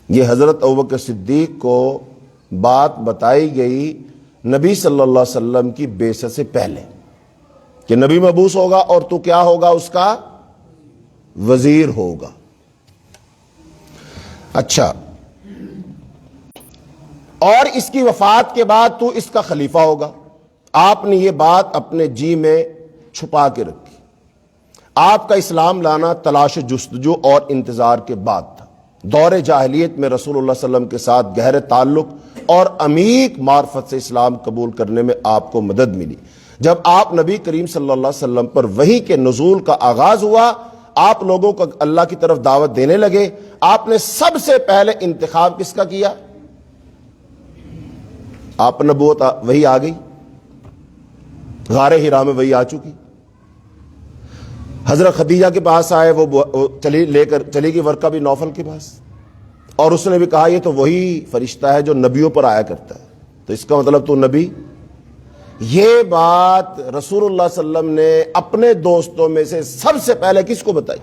یہ حضرت ابوبکر صدیق کو بات بتائی گئی نبی صلی اللہ علیہ وسلم کی بعثت سے پہلے کہ نبی مبعوث ہوگا اور تو کیا ہوگا؟ اس کا وزیر ہوگا۔ اچھا، اور اس کی وفات کے بعد تو اس کا خلیفہ ہوگا۔ آپ نے یہ بات اپنے جی میں چھپا کے رکھی۔ آپ کا اسلام لانا تلاش و جستجو اور انتظار کے بعد تھا۔ دور جاہلیت میں رسول اللہ صلی اللہ علیہ وسلم کے ساتھ گہرے تعلق اور عمیق معرفت سے اسلام قبول کرنے میں آپ کو مدد ملی۔ جب آپ نبی کریم صلی اللہ علیہ وسلم پر وحی کے نزول کا آغاز ہوا، آپ لوگوں کو اللہ کی طرف دعوت دینے لگے، آپ نے سب سے پہلے انتخاب کس کا کیا؟ آپ نبوت وحی آ گئی، غار حرا میں وحی آ چکی، حضرت خدیجہ کے پاس آئے، وہ چلی گئی ورقہ بن نوفل کے پاس، اور اس نے بھی کہا یہ تو وہی فرشتہ ہے جو نبیوں پر آیا کرتا ہے، تو اس کا مطلب تو نبی۔ یہ بات رسول اللہ صلی اللہ علیہ وسلم نے اپنے دوستوں میں سے سب سے پہلے کس کو بتائی؟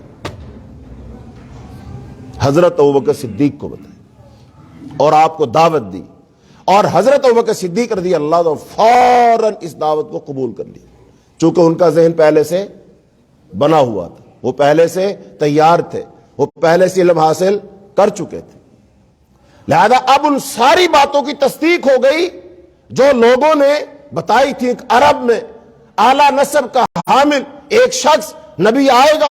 حضرت ابوبکر صدیق کو بتائی اور آپ کو دعوت دی، اور حضرت ابوبکر صدیق رضی اللہ عنہ فوراً اس دعوت کو قبول کر لی، چونکہ ان کا ذہن پہلے سے بنا ہوا تھا، وہ پہلے سے تیار تھے، وہ پہلے سے علم حاصل کر چکے تھے. لہذا اب ان ساری باتوں کی تصدیق ہو گئی جو لوگوں نے بتائی تھی. عرب میں اعلیٰ نسب کا حامل ایک شخص نبی آئے گا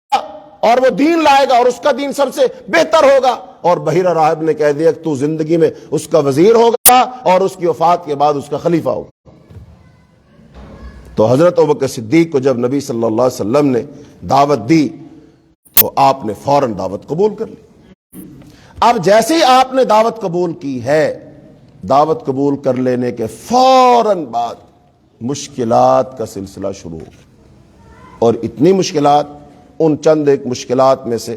اور وہ دین لائے گا اور اس کا دین سب سے بہتر ہوگا, اور بحیرہ راہب نے کہہ دیا کہ تو زندگی میں اس کا وزیر ہوگا اور اس کی وفات کے بعد اس کا خلیفہ ہوگا. تو حضرت ابوبکر صدیق کو جب نبی صلی اللہ علیہ وسلم نے دعوت دی تو آپ نے فوراً دعوت قبول کر لی. اب جیسے ہی آپ نے دعوت قبول کی ہے, دعوت قبول کر لینے کے فوراً بعد مشکلات کا سلسلہ شروع ہو گیا, اور اتنی مشکلات, ان چند ایک مشکلات میں سے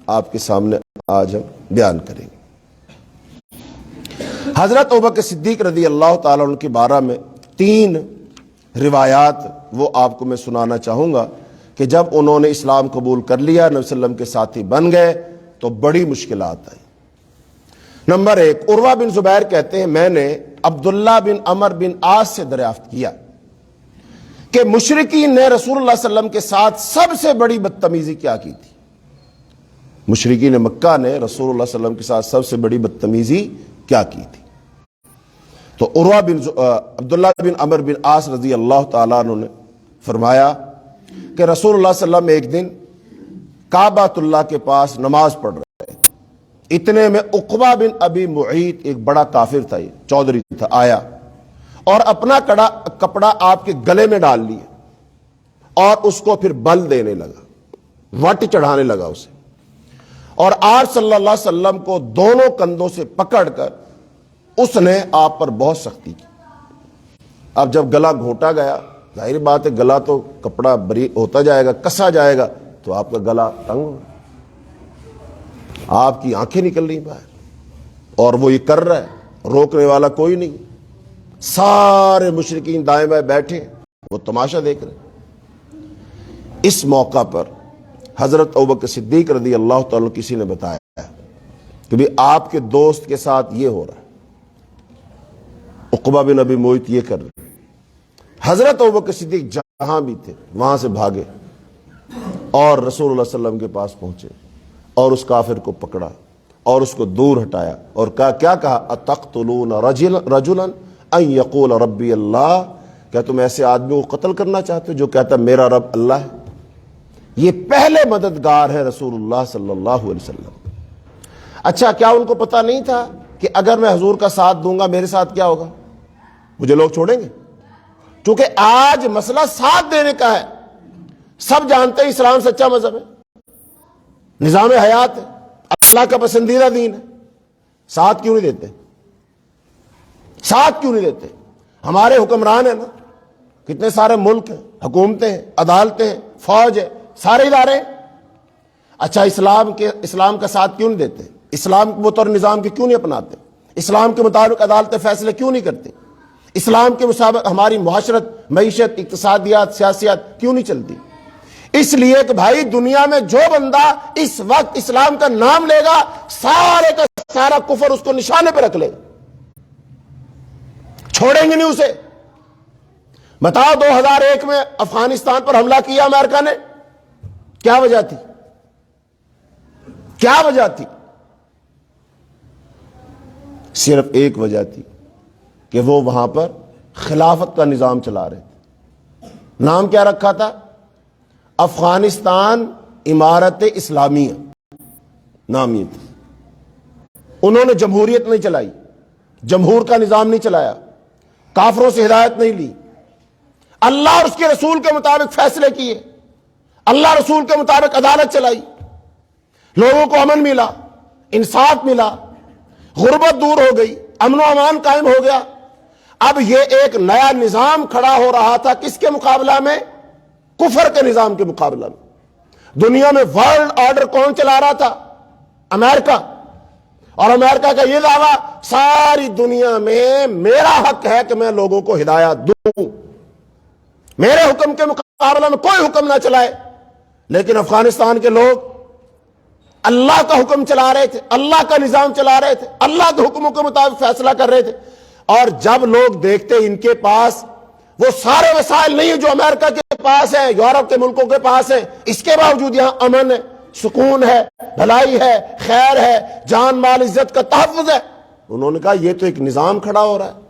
آپ کے سامنے آج ہم بیان کریں گے. حضرت ابوبکر صدیق رضی اللہ تعالیٰ عنہ کے بارے میں 3 روایات وہ آپ کو میں سنانا چاہوں گا کہ جب انہوں نے اسلام قبول کر لیا, نبی صلی اللہ علیہ وسلم کے ساتھی بن گئے, تو بڑی مشکلات آئی. نمبر 1, عروہ بن زبیر کہتے ہیں میں نے عبداللہ بن عمر بن عاص سے دریافت کیا کہ مشرکین نے رسول اللہ صلی اللہ علیہ وسلم کے ساتھ سب سے بڑی بدتمیزی کیا کی تھی. مشرکین مکہ نے رسول اللہ صلی اللہ علیہ وسلم کے ساتھ سب سے بڑی بدتمیزی کیا کی تھی. تو عروہ بن عبداللہ بن عمر بن عاص رضی اللہ تعالیٰ عنہ نے فرمایا کہ رسول اللہ صلی اللہ علیہ وسلم ایک دن کعبۃ اللہ کے پاس نماز پڑھ رہے تھے. اتنے میں عقبہ بن ابی معیط, ایک بڑا کافر تھا, یہ چودھری تھا, آیا اور اپنا کپڑا آپ کے گلے میں ڈال لیا اور اس کو پھر بل دینے لگا, وٹ چڑھانے لگا اسے, اور آپ صلی اللہ علیہ وسلم کو دونوں کندھوں سے پکڑ کر اس نے آپ پر بہت سختی کی. اب جب گلا گھونٹا گیا, ظاہر بات ہے گلا تو کپڑا بری ہوتا جائے گا, کسا جائے گا, تو آپ کا گلا تنگ ہوگا, آپ کی آنکھیں نکل رہی باہر, اور وہ یہ کر رہا ہے, روکنے والا کوئی نہیں. سارے مشرکین دائیں بائیں بیٹھے وہ تماشا دیکھ رہے. اس موقع پر حضرت ابوبکر صدیق رضی اللہ تعالیٰ کسی نے بتایا کہ بھی آپ کے دوست کے ساتھ یہ ہو رہا ہے, عقبہ بن ابی معیط یہ کر رہے. حضرت ابوبکر صدیق جہاں بھی تھے وہاں سے بھاگے اور رسول اللہ صلی اللہ علیہ وسلم کے پاس پہنچے اور اس کافر کو پکڑا اور اس کو دور ہٹایا اور کیا کہا, اتقتلون رجلا ان یقول ربی اللہ, کیا تم ایسے آدمی کو قتل کرنا چاہتے ہو جو کہتا میرا رب اللہ ہے. یہ پہلے مددگار ہے رسول اللہ صلی اللہ علیہ وسلم. اچھا, کیا ان کو پتا نہیں تھا کہ اگر میں حضور کا ساتھ دوں گا میرے ساتھ کیا ہوگا, مجھے لوگ چھوڑیں گے؟ کیونکہ آج مسئلہ ساتھ دینے کا ہے. سب جانتے ہیں اسلام سچا مذہب ہے, نظام حیات ہے, اللہ کا پسندیدہ دین ہے. ساتھ کیوں نہیں دیتے؟ ساتھ کیوں نہیں دیتے؟ ہمارے حکمران ہیں نا, کتنے سارے ملک ہیں, حکومتیں ہیں, عدالتیں ہیں, فوج ہے, سارے ادارے ہیں. اچھا, اسلام کا ساتھ کیوں نہیں دیتے؟ اسلام کے بطور نظام کے کیوں نہیں اپناتے؟ اسلام کے مطابق عدالتیں فیصلے کیوں نہیں کرتی؟ اسلام کے مطابق ہماری معاشرت, معیشت, اقتصادیات, سیاسیات کیوں نہیں چلتی؟ اس لیے کہ بھائی دنیا میں جو بندہ اس وقت اسلام کا نام لے گا سارے کا سارا کفر اس کو نشانے پہ رکھ لے گا, چھوڑیں گے نہیں اسے. بتاؤ 2001 میں افغانستان پر حملہ کیا امریکہ نے, کیا وجہ تھی؟ کیا وجہ تھی؟ صرف ایک وجہ تھی کہ وہ وہاں پر خلافت کا نظام چلا رہے تھے. نام کیا رکھا تھا؟ افغانستان امارت اسلامیہ نام یہ تھا. انہوں نے جمہوریت نہیں چلائی, جمہور کا نظام نہیں چلایا, کافروں سے ہدایت نہیں لی, اللہ اور اس کے رسول کے مطابق فیصلے کیے, اللہ رسول کے مطابق عدالت چلائی, لوگوں کو امن ملا, انصاف ملا, غربت دور ہو گئی, امن و امان قائم ہو گیا. اب یہ ایک نیا نظام کھڑا ہو رہا تھا, کس کے مقابلہ میں؟ کفر کے نظام کے مقابلہ میں. دنیا میں ورلڈ آرڈر کون چلا رہا تھا؟ امریکہ. اور امریکہ کا یہ دعویٰ ساری دنیا میں میرا حق ہے کہ میں لوگوں کو ہدایت دوں, میرے حکم کے مقابلہ میں کوئی حکم نہ چلائے. لیکن افغانستان کے لوگ اللہ کا حکم چلا رہے تھے, اللہ کا نظام چلا رہے تھے, اللہ کے حکموں کے مطابق فیصلہ کر رہے تھے. اور جب لوگ دیکھتے ان کے پاس وہ سارے وسائل نہیں ہیں جو امریکہ کے پاس ہیں, یورپ کے ملکوں کے پاس ہیں, اس کے باوجود یہاں امن ہے, سکون ہے، بھلائی ہے، خیر ہے، جان مال عزت کا تحفظ ہے۔ انہوں نے کہا یہ تو ایک نظام کھڑا ہو رہا ہے۔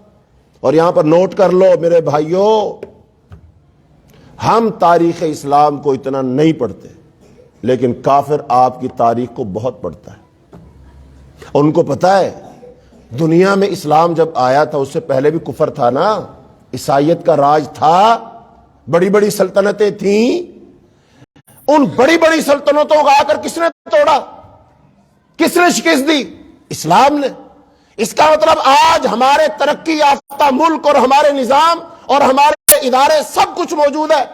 اور یہاں پر نوٹ کر لو میرے بھائیوں، ہم تاریخ اسلام کو اتنا نہیں پڑھتے، لیکن کافر آپ کی تاریخ کو بہت پڑھتا ہے۔ ان کو پتا ہے دنیا میں اسلام جب آیا تھا اس سے پہلے بھی کفر تھا نا، عیسائیت کا راج تھا، بڑی بڑی سلطنتیں تھیں۔ ان بڑی بڑی سلطنتوں کو آ کر کس نے توڑا؟ کس نے شکست دی؟ اسلام نے۔ اس کا مطلب آج ہمارے ترقی یافتہ ملک اور ہمارے نظام اور ہمارے ادارے سب کچھ موجود ہے۔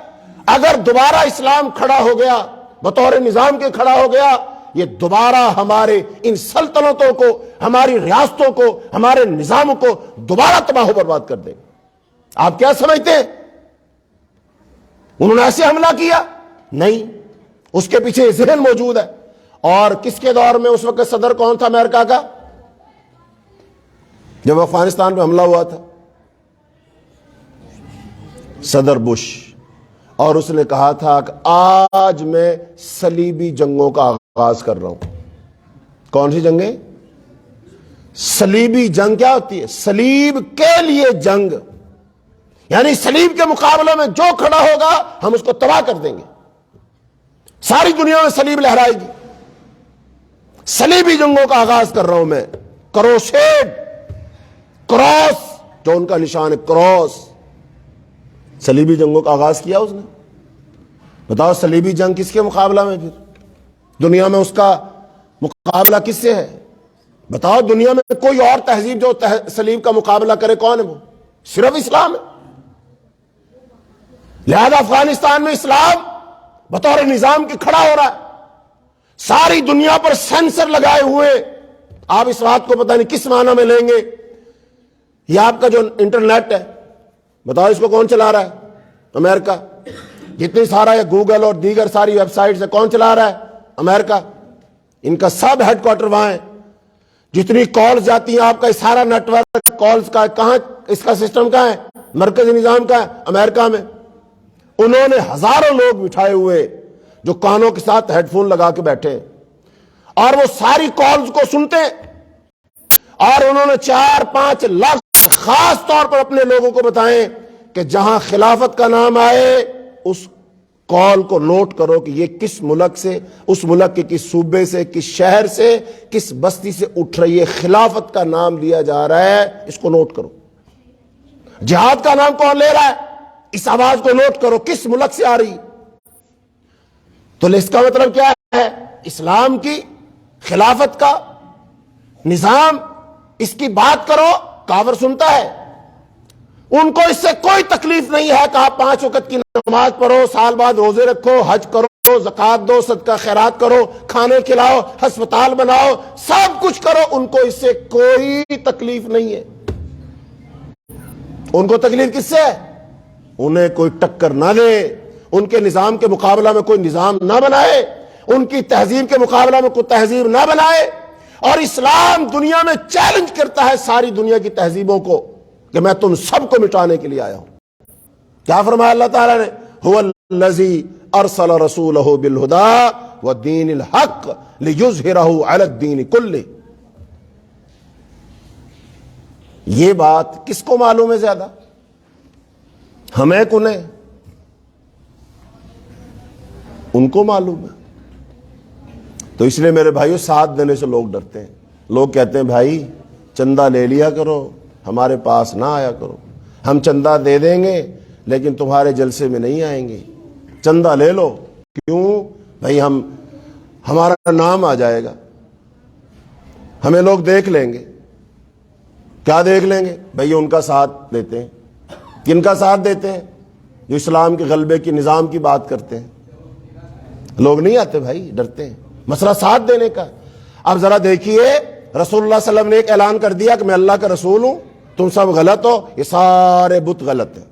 اگر دوبارہ اسلام کھڑا ہو گیا، بطور نظام کے کھڑا ہو گیا، یہ دوبارہ ہمارے ان سلطنتوں کو، ہماری ریاستوں کو، ہمارے نظام کو دوبارہ تباہ و برباد کر دے گا۔ آپ کیا سمجھتے ہیں انہوں نے ایسے حملہ کیا؟ نہیں، اس کے پیچھے ذہن موجود ہے۔ اور کس کے دور میں اس وقت صدر کون تھا امریکہ کا جب افغانستان پہ حملہ ہوا تھا؟ صدر بش۔ اور اس نے کہا تھا کہ آج میں صلیبی جنگوں کا آغاز کر رہا ہوں۔ کون سی جنگیں؟ صلیبی جنگ کیا ہوتی ہے؟ صلیب کے لیے جنگ، یعنی صلیب کے مقابلے میں جو کھڑا ہوگا ہم اس کو تباہ کر دیں گے۔ ساری دنیا میں صلیب لہرائے گی۔ صلیبی جنگوں کا آغاز کر رہا ہوں میں۔ کروسیڈ، کراس، جو ان کا نشان ہے کراس، صلیبی جنگوں کا آغاز کیا اس نے۔ بتاؤ صلیبی جنگ کس کے مقابلہ میں؟ پھر دنیا میں اس کا مقابلہ کس سے ہے؟ بتاؤ دنیا میں کوئی اور تہذیب جو صلیب کا مقابلہ کرے کون ہے؟ وہ صرف اسلام ہے۔ لہذا افغانستان میں اسلام بطور نظام کے کھڑا ہو رہا ہے۔ ساری دنیا پر سینسر لگائے ہوئے، آپ اس بات کو پتہ نہیں کس معنی میں لیں گے۔ یہ آپ کا جو انٹرنیٹ ہے، بتاؤ اس کو کون چلا رہا ہے؟ امریکہ۔ جتنی سارا یہ گوگل اور دیگر ساری ویب سائٹس ہے، کون چلا رہا ہے؟ امریکہ۔ ان کا سب ہیڈ کوارٹر وہاں ہے۔ جتنی کالز جاتی ہیں، آپ کا سارا نیٹ ورک کالز کا کہاں، اس کا سسٹم کہاں ہے؟ مرکزی نظام کا ہے امریکہ میں۔ انہوں نے ہزاروں لوگ بٹھائے ہوئے جو کانوں کے ساتھ ہیڈ فون لگا کے بیٹھے اور وہ ساری کالز کو سنتے، اور انہوں نے 4-5 لاکھ خاص طور پر اپنے لوگوں کو بتائیں کہ جہاں خلافت کا نام آئے اس کال کو نوٹ کرو کہ یہ کس ملک سے، اس ملک کے کس صوبے سے، کس شہر سے، کس بستی سے اٹھ رہی ہے، خلافت کا نام لیا جا رہا ہے، اس کو نوٹ کرو۔ جہاد کا نام کون لے رہا ہے، اس آواز کو نوٹ کرو، کس ملک سے آ رہی۔ تو اس کا مطلب کیا ہے؟ اسلام کی، خلافت کا نظام، اس کی بات کرو، کافر سنتا ہے۔ ان کو اس سے کوئی تکلیف نہیں ہے کہ آپ 5 وقت کی نماز پڑھو، سال بعد روزے رکھو، حج کرو، زکات دو، صدقہ خیرات کرو، کھانے کھلاؤ، ہسپتال بناؤ، سب کچھ کرو۔ ان کو اس سے کوئی تکلیف نہیں ہے۔ ان کو تکلیف کس سے ہے؟ انہیں کوئی ٹکر نہ دے، ان کے نظام کے مقابلہ میں کوئی نظام نہ بنائے، ان کی تہذیب کے مقابلہ میں کوئی تہذیب نہ بنائے۔ اور اسلام دنیا میں چیلنج کرتا ہے ساری دنیا کی تہذیبوں کو کہ میں تم سب کو مٹانے کے لیے آیا ہوں۔ کیا فرمایا اللہ تعالیٰ نے؟ هو الذی ارسل رسولہ بالہدی والدین الحق لیظہرہ علی الدین کلہ۔ یہ بات کس کو معلوم ہے زیادہ؟ ہمیں کنہیں؟ ان کو معلوم ہے۔ تو اس لیے میرے بھائیو ساتھ دینے سے لوگ ڈرتے ہیں۔ لوگ کہتے ہیں بھائی چندہ لے لیا کرو، ہمارے پاس نہ آیا کرو، ہم چندہ دے دیں گے لیکن تمہارے جلسے میں نہیں آئیں گے، چندہ لے لو۔ کیوں بھائی؟ ہمارا نام آ جائے گا، ہمیں لوگ دیکھ لیں گے۔ کیا دیکھ لیں گے بھائی؟ ان کا ساتھ دیتے ہیں۔ کن کا ساتھ دیتے ہیں؟ جو اسلام کے غلبے کی نظام کی بات کرتے ہیں۔ لوگ نہیں آتے بھائی، ڈرتے ہیں۔ مسئلہ ساتھ دینے کا۔ اب ذرا دیکھیے، رسول اللہ صلی اللہ علیہ وسلم نے ایک اعلان کر دیا کہ میں اللہ کا رسول ہوں، تم سب غلط ہو، یہ سارے بت غلط ہیں۔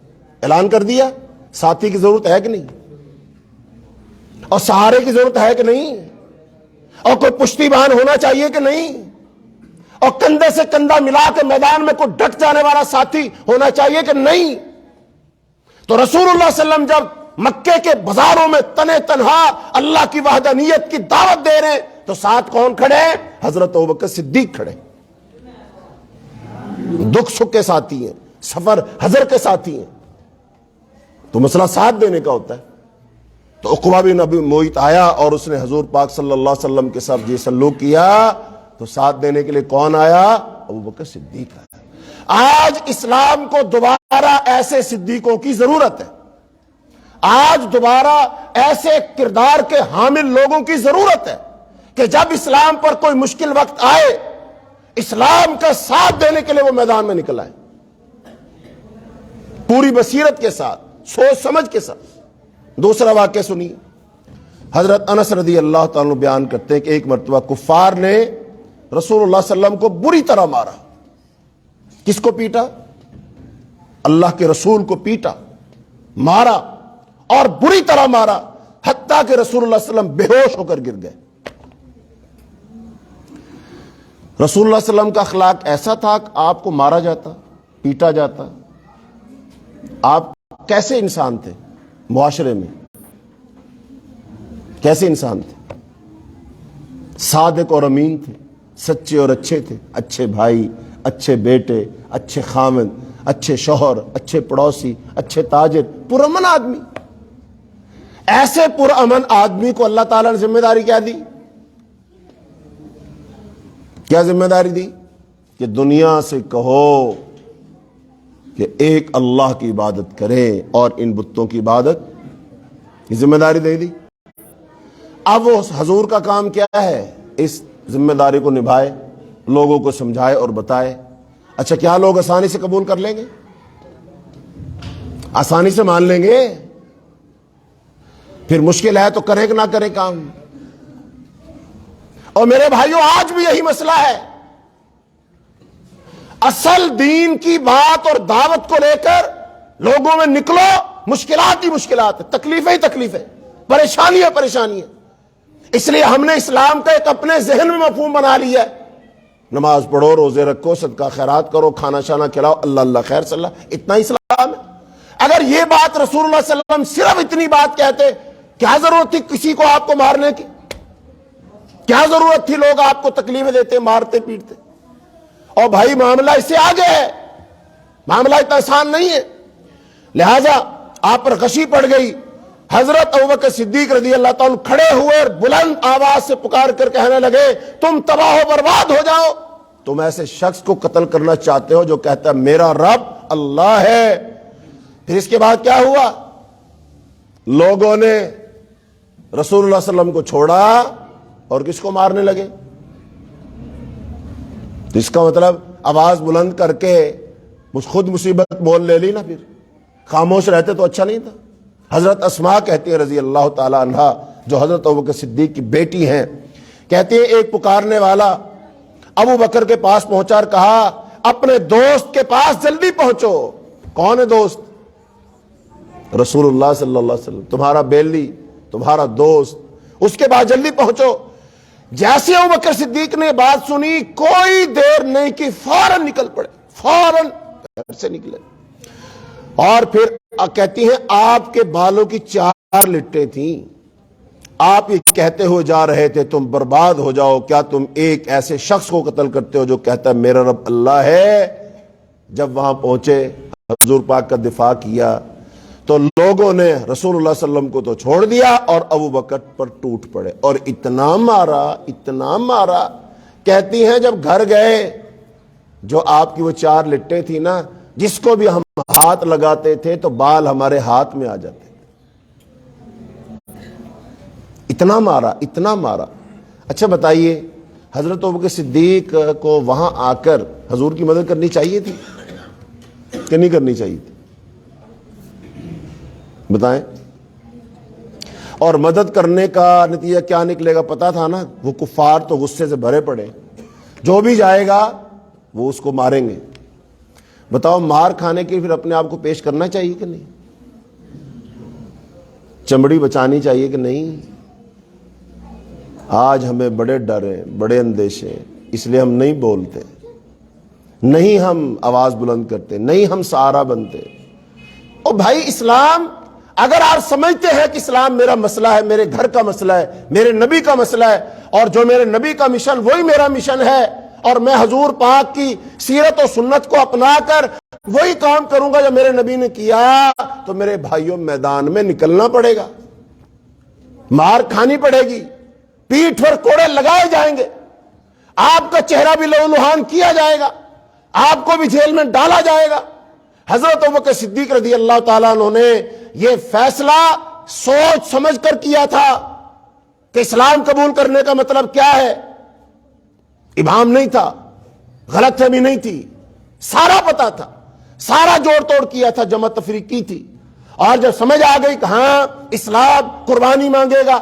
اعلان کر دیا۔ ساتھی کی ضرورت ہے کہ نہیں؟ اور سہارے کی ضرورت ہے کہ نہیں؟ اور کوئی پشتی بان ہونا چاہیے کہ نہیں؟ اور کندھے سے کندھا ملا کے میدان میں کوئی ڈٹ جانے والا ساتھی ہونا چاہیے کہ نہیں؟ تو رسول اللہ صلی اللہ علیہ وسلم جب مکے کے بازاروں میں تنے تنہا اللہ کی وحدانیت کی دعوت دے رہے ہیں، تو ساتھ کون کھڑے ہیں؟ حضرت ابوبکر صدیق کھڑے، دکھ سکھ کے ساتھی ہیں، سفر حضر کے ساتھی ہیں، تو مسئلہ ساتھ دینے کا ہوتا ہے۔ تو عقبہ بن ابی معیط آیا اور اس نے حضور پاک صلی اللہ علیہ وسلم کے ساتھ یہ سلوک کیا، تو ساتھ دینے کے لیے کون آیا؟ ابوبکر صدیق آیا۔ آج اسلام کو دوبارہ ایسے صدیقوں کی ضرورت ہے، آج دوبارہ ایسے کردار کے حامل لوگوں کی ضرورت ہے کہ جب اسلام پر کوئی مشکل وقت آئے، اسلام کا ساتھ دینے کے لیے وہ میدان میں نکل آئے، پوری بصیرت کے ساتھ، سوچ سمجھ کے ساتھ۔ دوسرا واقعہ سنیے، حضرت انس رضی اللہ تعالیٰ بیان کرتے ہیں کہ ایک مرتبہ کفار نے رسول اللہ صلی اللہ علیہ وسلم کو بری طرح مارا۔ کس کو پیٹا؟ اللہ کے رسول کو پیٹا، مارا، اور بری طرح مارا، حتیٰ کہ رسول اللہ صلی اللہ علیہ وسلم بے ہوش ہو کر گر گئے۔ رسول اللہ صلی اللہ علیہ وسلم کا اخلاق ایسا تھا کہ آپ کو مارا جاتا، پیٹا جاتا، آپ کیسے انسان تھے معاشرے میں؟ کیسے انسان تھے؟ صادق اور امین تھے، سچے اور اچھے تھے، اچھے بھائی، اچھے بیٹے، اچھے خامند، اچھے شوہر، اچھے پڑوسی، اچھے تاجر، پرامن آدمی۔ ایسے پرامن آدمی کو اللہ تعالیٰ نے ذمہ داری کیا دی؟ کیا ذمہ داری دی؟ کہ دنیا سے کہو کہ ایک اللہ کی عبادت کریں اور ان بتوں کی عبادت کی ذمہ داری دے دی۔ اب وہ حضور کا کام کیا ہے؟ اس ذمہ داری کو نبھائے، لوگوں کو سمجھائے اور بتائے۔ اچھا، کیا لوگ آسانی سے قبول کر لیں گے؟ آسانی سے مان لیں گے؟ پھر مشکل ہے تو کرے کہ نہ کرے کام۔ اور میرے بھائیوں، آج بھی یہی مسئلہ ہے۔ اصل دین کی بات اور دعوت کو لے کر لوگوں میں نکلو، مشکلات ہی مشکلات ہیں، تکلیفیں ہی تکلیفیں، پریشانیاں پریشانیاں۔ اس لیے ہم نے اسلام کا ایک اپنے ذہن میں مفہوم بنا لیا ہے، نماز پڑھو، روزے رکھو، صدقہ خیرات کرو، کھانا شانا کھلاؤ، اللہ اللہ خیر صلی اللہ، اتنا ہی اسلام ہے۔ اگر یہ بات رسول اللہ صلی اللہ علیہ وسلم صرف اتنی بات کہتے، کیا ضرورت تھی کسی کو آپ کو مارنے کی؟ کیا ضرورت تھی لوگ آپ کو تکلیفیں دیتے، مارتے پیٹتے؟ اور بھائی معاملہ اس سے آگے ہے، معاملہ اتنا آسان نہیں ہے۔ لہذا آپ پر غشی پڑ گئی، حضرت ابوبکر صدیق رضی اللہ تعالیٰ کھڑے ہوئے اور بلند آواز سے پکار کر کہنے لگے، تم تباہ و برباد ہو جاؤ۔ تم ایسے شخص کو قتل کرنا چاہتے ہو جو کہتا ہے میرا رب اللہ ہے۔ پھر اس کے بعد کیا ہوا؟ لوگوں نے رسول اللہ صلی اللہ علیہ وسلم کو چھوڑا اور کس کو مارنے لگے؟ اس کا مطلب آواز بلند کر کے خود مصیبت مول لے لی نا، پھر خاموش رہتے تو اچھا نہیں تھا۔ حضرت اسماء کہتی ہے رضی اللہ تعالی عنہا، جو حضرت ابوبکر صدیق کی بیٹی ہیں، کہتی ہے ایک پکارنے والا ابو بکر کے پاس پہنچا اور کہا اپنے دوست کے پاس جلدی پہنچو۔ کون ہے دوست؟ رسول اللہ صلی اللہ علیہ وسلم، تمہارا بیلی، تمہارا دوست، اس کے بعد جلدی پہنچو۔ جیسے ابوبکر صدیق نے بات سنی، کوئی دیر نہیں کی، فوراً نکل پڑے، فوراً گھر سے نکلے۔ اور پھر کہتی ہیں آپ کے بالوں کی 4 لٹیں تھیں، آپ یہ کہتے ہوئے جا رہے تھے تم برباد ہو جاؤ، کیا تم ایک ایسے شخص کو قتل کرتے ہو جو کہتا ہے میرا رب اللہ ہے؟ جب وہاں پہنچے، حضور پاک کا دفاع کیا، تو لوگوں نے رسول اللہ صلی اللہ علیہ وسلم کو تو چھوڑ دیا اور ابو بکر پر ٹوٹ پڑے اور اتنا مارا، اتنا مارا۔ کہتی ہیں جب گھر گئے، جو آپ کی وہ 4 لٹیں تھی نا، جس کو بھی ہم ہاتھ لگاتے تھے تو بال ہمارے ہاتھ میں آ جاتے تھے، اتنا مارا، اتنا مارا۔ اچھا بتائیے، حضرت ابوبکر صدیق کو وہاں آ کر حضور کی مدد کرنی چاہیے تھی کہ نہیں کرنی چاہیے تھی؟ بتائیں۔ اور مدد کرنے کا نتیجہ کیا نکلے گا پتا تھا نا، وہ کفار تو غصے سے بھرے پڑے، جو بھی جائے گا وہ اس کو ماریں گے۔ بتاؤ، مار کھانے کے پھر اپنے آپ کو پیش کرنا چاہیے کہ نہیں؟ چمڑی بچانی چاہیے کہ نہیں؟ آج ہمیں بڑے ڈر ہیں، بڑے اندیشے ہیں، اس لیے ہم نہیں بولتے، نہیں ہم آواز بلند کرتے، نہیں ہم سہارا بنتے۔ اور بھائی اسلام اگر آپ سمجھتے ہیں کہ اسلام میرا مسئلہ ہے، میرے گھر کا مسئلہ ہے، میرے نبی کا مسئلہ ہے، اور جو میرے نبی کا مشن وہی میرا مشن ہے، اور میں حضور پاک کی سیرت و سنت کو اپنا کر وہی کام کروں گا جو میرے نبی نے کیا، تو میرے بھائیوں میدان میں نکلنا پڑے گا، مار کھانی پڑے گی، پیٹھ پر کوڑے لگائے جائیں گے، آپ کا چہرہ بھی لہو لہان کیا جائے گا، آپ کو بھی جیل میں ڈالا جائے گا۔ حضرت ابوبکر صدیق رضی اللہ تعالیٰ عنہ نے یہ فیصلہ سوچ سمجھ کر کیا تھا کہ اسلام قبول کرنے کا مطلب کیا ہے۔ ابہام نہیں تھا، غلط فہمی نہیں تھی، سارا پتا تھا، سارا جوڑ توڑ کیا تھا، جمع تفریق کی تھی، اور جب سمجھ آ گئی کہ ہاں اسلام قربانی مانگے گا،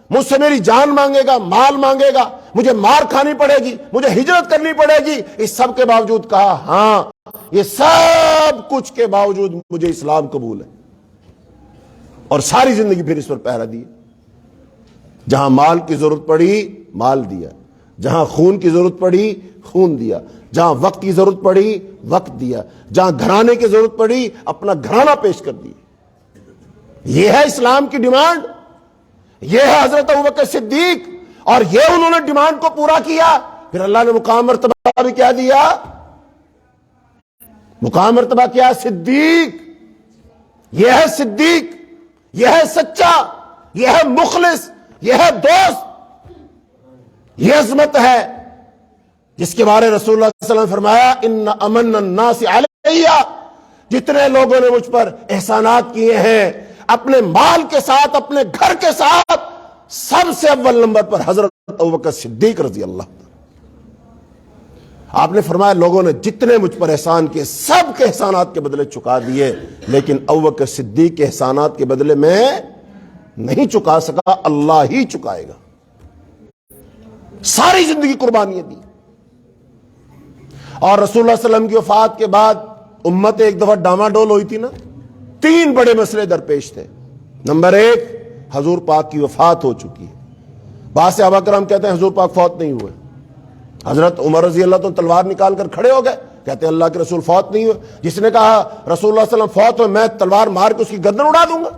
مجھ سے میری جان مانگے گا، مال مانگے گا، مجھے مار کھانی پڑے گی، مجھے ہجرت کرنی پڑے گی، اس سب کے باوجود کہا ہاں یہ سب کچھ کے باوجود مجھے اسلام قبول ہے، اور ساری زندگی پھر اس پر پہرا دی۔ جہاں مال کی ضرورت پڑی مال دیا، جہاں خون کی ضرورت پڑی خون دیا، جہاں وقت کی ضرورت پڑی وقت دیا، جہاں گھرانے کی ضرورت پڑی اپنا گھرانہ پیش کر دیا۔ یہ ہے اسلام کی ڈیمانڈ، یہ ہے حضرت ابوبکر صدیق، اور یہ انہوں نے ڈیمانڈ کو پورا کیا۔ پھر اللہ نے مقام مرتبہ بھی کیا دیا، مقام مرتبہ کیا؟ صدیق۔ یہ ہے صدیق، یہ ہے سچا، یہ ہے مخلص، یہ ہے دوست، یہ عظمت ہے جس کے بارے رسول اللہ صلی اللہ علیہ وسلم نے فرمایا ان امن الناس علیہ، جتنے لوگوں نے مجھ پر احسانات کیے ہیں اپنے مال کے ساتھ، اپنے گھر کے ساتھ، سب سے اول نمبر پر حضرت ابوبکر صدیق رضی اللہ عنہ۔ آپ نے فرمایا لوگوں نے جتنے مجھ پر احسان کیے سب کے احسانات کے بدلے چکا دیے، لیکن ابوبکر صدیق کے احسانات کے بدلے میں نہیں چکا سکا، اللہ ہی چکائے گا۔ ساری زندگی قربانیاں دی، اور رسول اللہ صلی اللہ علیہ وسلم کی وفات کے بعد امت ایک دفعہ ڈاما ڈول ہوئی تھی نا، تین بڑے مسئلے درپیش تھے۔ نمبر ایک، حضور پاک کی وفات ہو چکی ہے۔ بعض صحابہ کرام کہتے ہیں حضور پاک فوت نہیں ہوئے۔ حضرت عمر رضی اللہ عنہ تلوار نکال کر کھڑے ہو گئے، کہتے ہیں اللہ کے رسول فوت نہیں ہوئے۔ جس نے کہا رسول اللہ صلی اللہ علیہ وسلم فوت ہوئے میں تلوار مار کے اس کی گردن اڑا دوں گا۔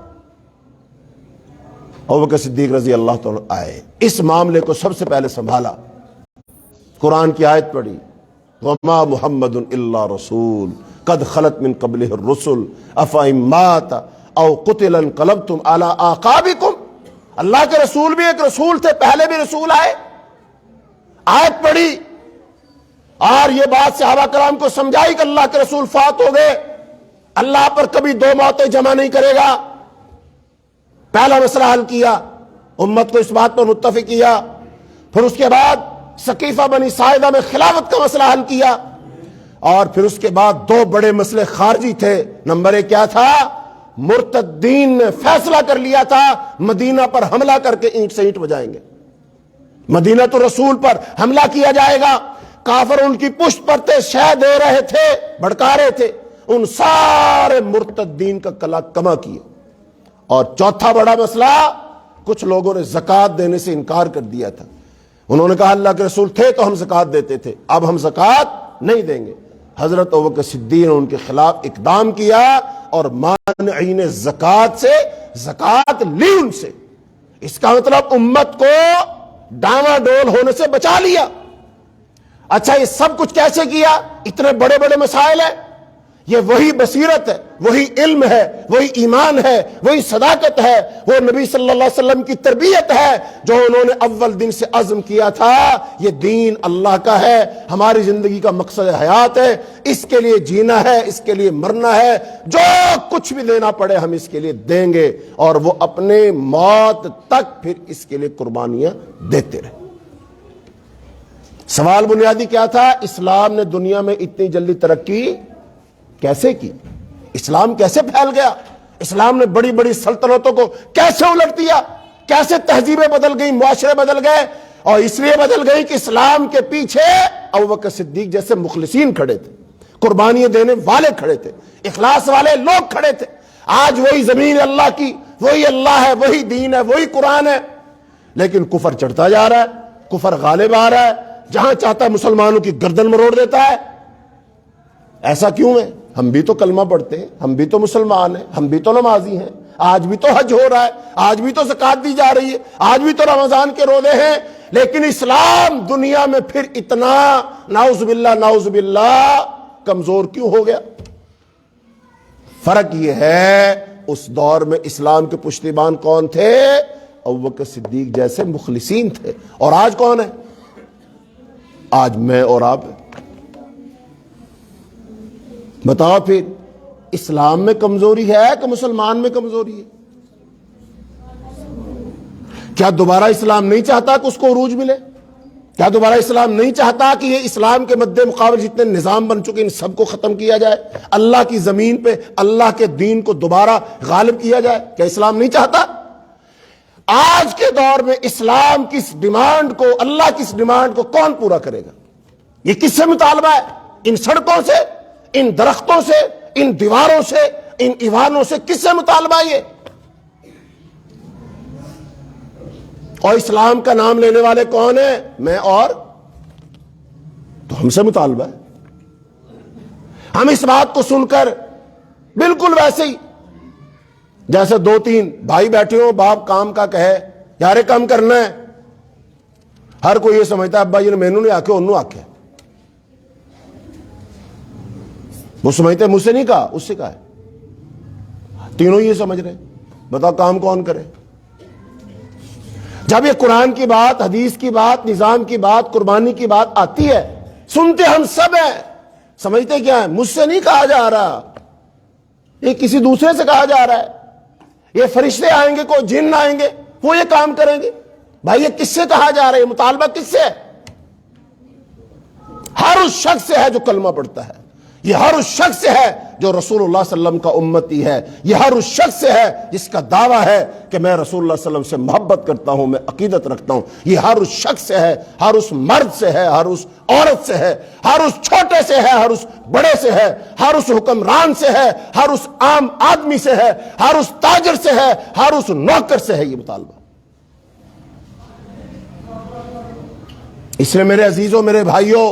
ابوبکر صدیق رضی اللہ عنہ آئے، اس معاملے کو سب سے پہلے سنبھالا، قرآن کی آیت پڑھی وما محمد الا رسول قد خلت من قبلہ الرسل افئن مات او قتل انقلبتم علی اعقابکم۔ اللہ کے رسول بھی ایک رسول تھے، پہلے بھی رسول آئے، آیت پڑھی، اور یہ بات صحابہ کرام کو سمجھائی کہ اللہ کے رسول فوت ہو گئے، اللہ پر کبھی دو موتیں جمع نہیں کرے گا۔ پہلا مسئلہ حل کیا، امت کو اس بات پر متفق کیا۔ پھر اس کے بعد سقیفہ بنی ساعدہ میں خلافت کا مسئلہ حل کیا، اور پھر اس کے بعد دو بڑے مسئلے خارجی تھے۔ نمبر ایک کیا تھا؟ مرتدین نے فیصلہ کر لیا تھا مدینہ پر حملہ کر کے اینٹ سے اینٹ بجائیں گے، مدینہ تو رسول پر حملہ کیا جائے گا۔ کافر ان کی پشت پر تھے، شہ دے رہے تھے، بھڑکا رہے تھے، ان سارے مرتدین کا کلا کما کیا۔ اور چوتھا بڑا مسئلہ، کچھ لوگوں نے زکوٰۃ دینے سے انکار کر دیا تھا، انہوں نے کہا اللہ کے رسول تھے تو ہم زکوٰۃ دیتے تھے، اب ہم زکوٰۃ نہیں دیں گے۔ حضرت ابوبکر صدیق نے ان کے خلاف اقدام کیا اور مانعین زکوٰۃ سے زکوٰۃ لی ان سے۔ اس کا مطلب امت کو ڈاما ڈول ہونے سے بچا لیا۔ اچھا یہ سب کچھ کیسے کیا؟ اتنے بڑے بڑے مسائل ہیں، یہ وہی بصیرت ہے، وہی علم ہے، وہی ایمان ہے، وہی صداقت ہے، وہ نبی صلی اللہ علیہ وسلم کی تربیت ہے جو انہوں نے اول دن سے عزم کیا تھا یہ دین اللہ کا ہے، ہماری زندگی کا مقصد حیات ہے، اس کے لیے جینا ہے، اس کے لیے مرنا ہے، جو کچھ بھی دینا پڑے ہم اس کے لیے دیں گے، اور وہ اپنے موت تک پھر اس کے لیے قربانیاں دیتے رہے۔ سوال بنیادی کیا تھا؟ اسلام نے دنیا میں اتنی جلدی ترقی کیسے کی؟ اسلام کیسے پھیل گیا؟ اسلام نے بڑی بڑی سلطنتوں کو کیسے الٹ دیا؟ کیسے تہذیبیں بدل گئی، معاشرے بدل گئے؟ اور اس لیے بدل گئی کہ اسلام کے پیچھے ابوبکر صدیق جیسے مخلصین کھڑے تھے، قربانیاں دینے والے کھڑے تھے، اخلاص والے لوگ کھڑے تھے۔ آج وہی زمین اللہ کی، وہی اللہ ہے، وہی دین ہے، وہی قرآن ہے، لیکن کفر چڑھتا جا رہا ہے، کفر غالب آ رہا ہے، جہاں چاہتا ہے مسلمانوں کی گردن مروڑ دیتا ہے۔ ایسا کیوں ہے؟ ہم بھی تو کلمہ پڑھتے ہیں، ہم بھی تو مسلمان ہیں، ہم بھی تو نمازی ہیں، آج بھی تو حج ہو رہا ہے، آج بھی تو زکات دی جا رہی ہے، آج بھی تو رمضان کے روزے ہیں، لیکن اسلام دنیا میں پھر اتنا نعوذ باللہ کمزور کیوں ہو گیا؟ فرق یہ ہے اس دور میں اسلام کے پشتیبان کون تھے؟ ابوبکر صدیق جیسے مخلصین تھے، اور آج کون ہے؟ آج میں اور آپ ہیں۔ بتاؤ پھر اسلام میں کمزوری ہے کہ مسلمان میں کمزوری ہے؟ کیا دوبارہ اسلام نہیں چاہتا کہ اس کو عروج ملے؟ کیا دوبارہ اسلام نہیں چاہتا کہ یہ اسلام کے مد مقابل جتنے نظام بن چکے ان سب کو ختم کیا جائے، اللہ کی زمین پہ اللہ کے دین کو دوبارہ غالب کیا جائے؟ کیا اسلام نہیں چاہتا؟ آج کے دور میں اسلام کی اس ڈیمانڈ کو، اللہ کی اس ڈیمانڈ کو کون پورا کرے گا؟ یہ کس سے مطالبہ ہے؟ ان سڑکوں سے، ان درختوں سے، ان دیواروں سے، ان ایوانوں سے کس سے مطالبہ ہے یہ؟ اور اسلام کا نام لینے والے کون ہیں؟ میں اور تو ہم سے مطالبہ ہے۔ ہم اس بات کو سن کر بالکل ویسے ہی جیسے دو تین بھائی بیٹھے ہو، باپ کام کا کہے یار کام کرنا ہے، ہر کوئی یہ سمجھتا ہے ابا جی نے مینو نہیں آکے انہوں آکے، وہ سمجھتے مجھ سے نہیں کہا اس سے کہا ہے، تینوں یہ سمجھ رہے، بتاؤ کام کون کرے؟ جب یہ قرآن کی بات، حدیث کی بات، نظام کی بات، قربانی کی بات آتی ہے، سنتے ہم سب ہیں، سمجھتے کیا ہے؟ مجھ سے نہیں کہا جا رہا، یہ کسی دوسرے سے کہا جا رہا ہے، یہ فرشتے آئیں گے، کوئی جن آئیں گے، وہ یہ کام کریں گے۔ بھائی یہ کس سے کہا جا رہا ہے؟ یہ مطالبہ کس سے ہے؟ ہر اس شخص سے ہے جو کلمہ پڑھتا ہے، یہ ہر اس شخص سے ہے جو رسول اللہ صلی اللہ علیہ وسلم کا امتی ہے، یہ ہر اس شخص سے ہے جس کا دعویٰ ہے کہ میں رسول اللہ صلی اللہ علیہ وسلم سے محبت کرتا ہوں، میں عقیدت رکھتا ہوں، یہ ہر اس شخص سے ہے، ہر اس مرد سے ہے، ہر اس عورت سے ہے، ہر اس چھوٹے سے ہے، ہر اس بڑے سے ہے، ہر اس حکمران سے ہے، ہر اس عام آدمی سے ہے، ہر اس تاجر سے ہے، ہر اس نوکر سے ہے یہ مطالبہ۔ اس لیے میرے عزیزوں، میرے بھائیوں،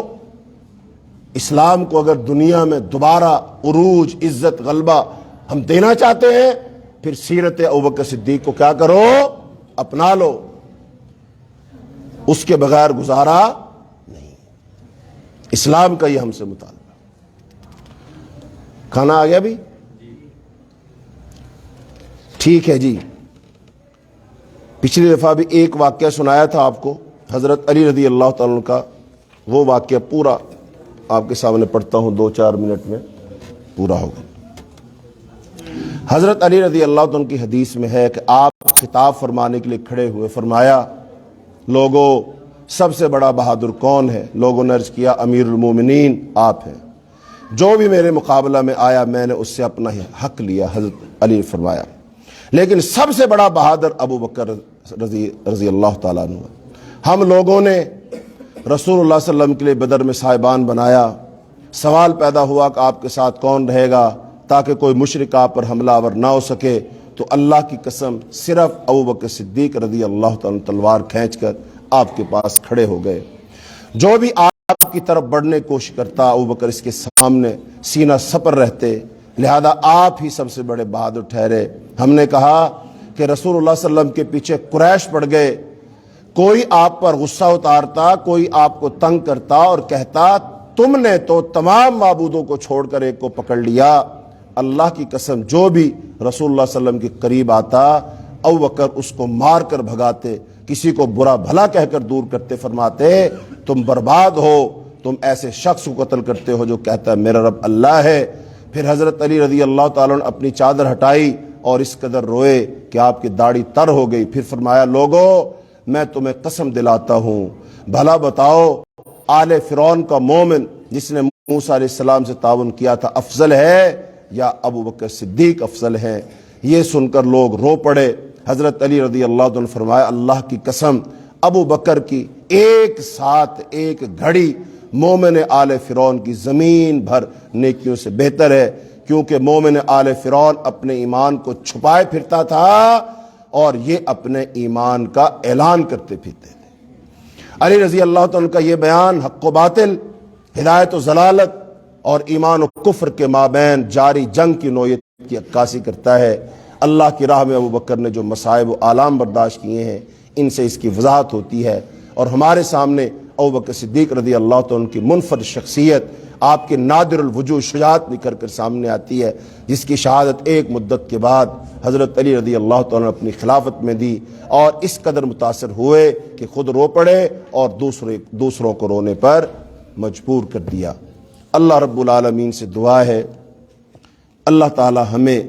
اسلام کو اگر دنیا میں دوبارہ عروج، عزت، غلبہ ہم دینا چاہتے ہیں، پھر سیرت ابوبکر صدیق کو کیا کرو؟ اپنا لو، اس کے بغیر گزارا نہیں۔ اسلام کا یہ ہم سے مطالبہ۔ کھانا آ گیا بھی؟ ٹھیک ہے جی۔ پچھلی دفعہ بھی ایک واقعہ سنایا تھا آپ کو، حضرت علی رضی اللہ تعالیٰ عنہ کا، وہ واقعہ پورا آپ کے سامنے پڑھتا ہوں، 2-4 منٹ میں پورا ہوگا۔ حضرت علی رضی اللہ عنہ کی حدیث میں ہے کہ آپ خطاب فرمانے کے لیے کھڑے ہوئے، فرمایا لوگوں سب سے بڑا بہادر کون ہے؟ لوگوں نے عرض کیا امیر المومنین آپ ہیں، جو بھی میرے مقابلہ میں آیا میں نے اس سے اپنا حق لیا۔ حضرت علی نے فرمایا لیکن سب سے بڑا بہادر ابو بکر رضی اللہ تعالیٰ عنہ، ہم لوگوں نے رسول اللہ صلی اللہ علیہ وسلم کے لیے بدر میں صاحبان بنایا، سوال پیدا ہوا کہ آپ کے ساتھ کون رہے گا تاکہ کوئی مشرک آپ پر حملہ آور نہ ہو سکے، تو اللہ کی قسم صرف ابوبکر صدیق رضی اللہ تعالیٰ تلوار کھینچ کر آپ کے پاس کھڑے ہو گئے۔ جو بھی آپ کی طرف بڑھنے کی کوشش کرتا ابوبکر اس کے سامنے سینہ سپر رہتے، لہذا آپ ہی سب سے بڑے بہادر ٹھہرے۔ ہم نے کہا کہ رسول اللہ صلی اللہ علیہ وسلم کے پیچھے قریش پڑ گئے، کوئی آپ پر غصہ اتارتا، کوئی آپ کو تنگ کرتا اور کہتا تم نے تو تمام معبودوں کو چھوڑ کر ایک کو پکڑ لیا۔ اللہ کی قسم جو بھی رسول اللہ صلی اللہ علیہ وسلم کے قریب آتا ابوبکر اس کو مار کر بھگاتے، کسی کو برا بھلا کہہ کر دور کرتے، فرماتے تم برباد ہو، تم ایسے شخص کو قتل کرتے ہو جو کہتا ہے میرا رب اللہ ہے۔ پھر حضرت علی رضی اللہ تعالیٰ نے اپنی چادر ہٹائی اور اس قدر روئے کہ آپ کی داڑھی تر ہو گئی۔ پھر فرمایا لوگو میں تمہیں قسم دلاتا ہوں، بھلا بتاؤ آل فرعون کا مومن جس نے موسیٰ علیہ السلام سے تعاون کیا تھا افضل ہے یا ابوبکر صدیق افضل ہے؟ یہ سن کر لوگ رو پڑے۔ حضرت علی رضی اللہ عنہ نے فرمایا اللہ کی قسم ابو بکر کی ایک ساتھ ایک گھڑی مومن آل فرعون کی زمین بھر نیکیوں سے بہتر ہے، کیونکہ مومن آل فرعون اپنے ایمان کو چھپائے پھرتا تھا اور یہ اپنے ایمان کا اعلان کرتے پھرتے تھے۔ علی رضی اللہ عنہ کا یہ بیان حق و باطل، ہدایت و ضلالت اور ایمان و کفر کے مابین جاری جنگ کی نوعیت کی عکاسی کرتا ہے۔ اللہ کی راہ میں ابو بکر نے جو مصائب و آلام برداشت کیے ہیں، ان سے اس کی وضاحت ہوتی ہے، اور ہمارے سامنے ابو بکر صدیق رضی اللہ تعالیٰ عنہ کی منفرد شخصیت، آپ کے نادر الوجوہ شجاعت نکل کر سامنے آتی ہے، جس کی شہادت ایک مدت کے بعد حضرت علی رضی اللہ تعالیٰ عنہ اپنی خلافت میں دی، اور اس قدر متاثر ہوئے کہ خود رو پڑے اور دوسروں کو رونے پر مجبور کر دیا۔ اللہ رب العالمین سے دعا ہے اللہ تعالی ہمیں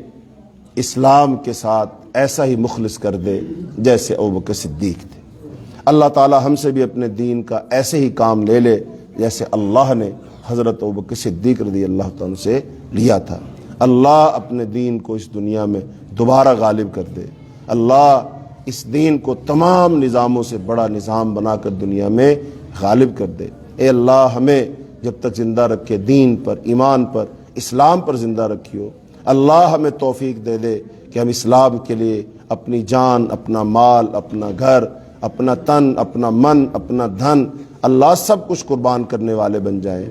اسلام کے ساتھ ایسا ہی مخلص کر دے جیسے ابوبکر صدیق تھے۔ اللہ تعالی ہم سے بھی اپنے دین کا ایسے ہی کام لے لے جیسے اللہ نے حضرت ابوبکر صدیق رضی اللہ تعالیٰ سے لیا تھا۔ اللہ اپنے دین کو اس دنیا میں دوبارہ غالب کر دے۔ اللہ اس دین کو تمام نظاموں سے بڑا نظام بنا کر دنیا میں غالب کر دے۔ اے اللہ ہمیں جب تک زندہ رکھے دین پر، ایمان پر، اسلام پر زندہ رکھیو۔ اللہ ہمیں توفیق دے دے کہ ہم اسلام کے لیے اپنی جان، اپنا مال، اپنا گھر، اپنا تن، اپنا من، اپنا دھن، اللہ سب کچھ قربان کرنے والے بن جائیں۔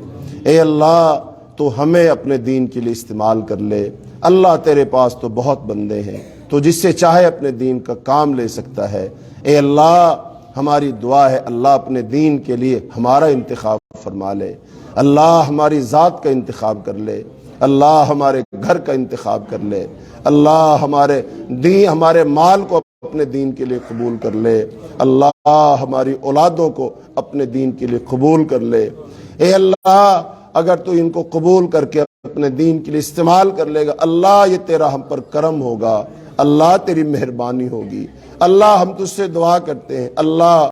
اے اللہ تو ہمیں اپنے دین کے لیے استعمال کر لے۔ اللہ تیرے پاس تو بہت بندے ہیں، تو جس سے چاہے اپنے دین کا کام لے سکتا ہے۔ اے اللہ ہماری دعا ہے اللہ اپنے دین کے لیے ہمارا انتخاب فرما لے، اللہ ہماری ذات کا انتخاب کر لے، اللہ ہمارے گھر کا انتخاب کر لے، اللہ ہمارے مال کو اپنے دین کے لیے قبول کر لے، اللہ ہماری اولادوں کو اپنے دین کے لیے قبول کر لے۔ اے اللہ اگر تو ان کو قبول کر کے اپنے دین کے لیے استعمال کر لے گا، اللہ یہ تیرا ہم پر کرم ہوگا، اللہ تیری مہربانی ہوگی۔ اللہ ہم تجھ سے دعا کرتے ہیں، اللہ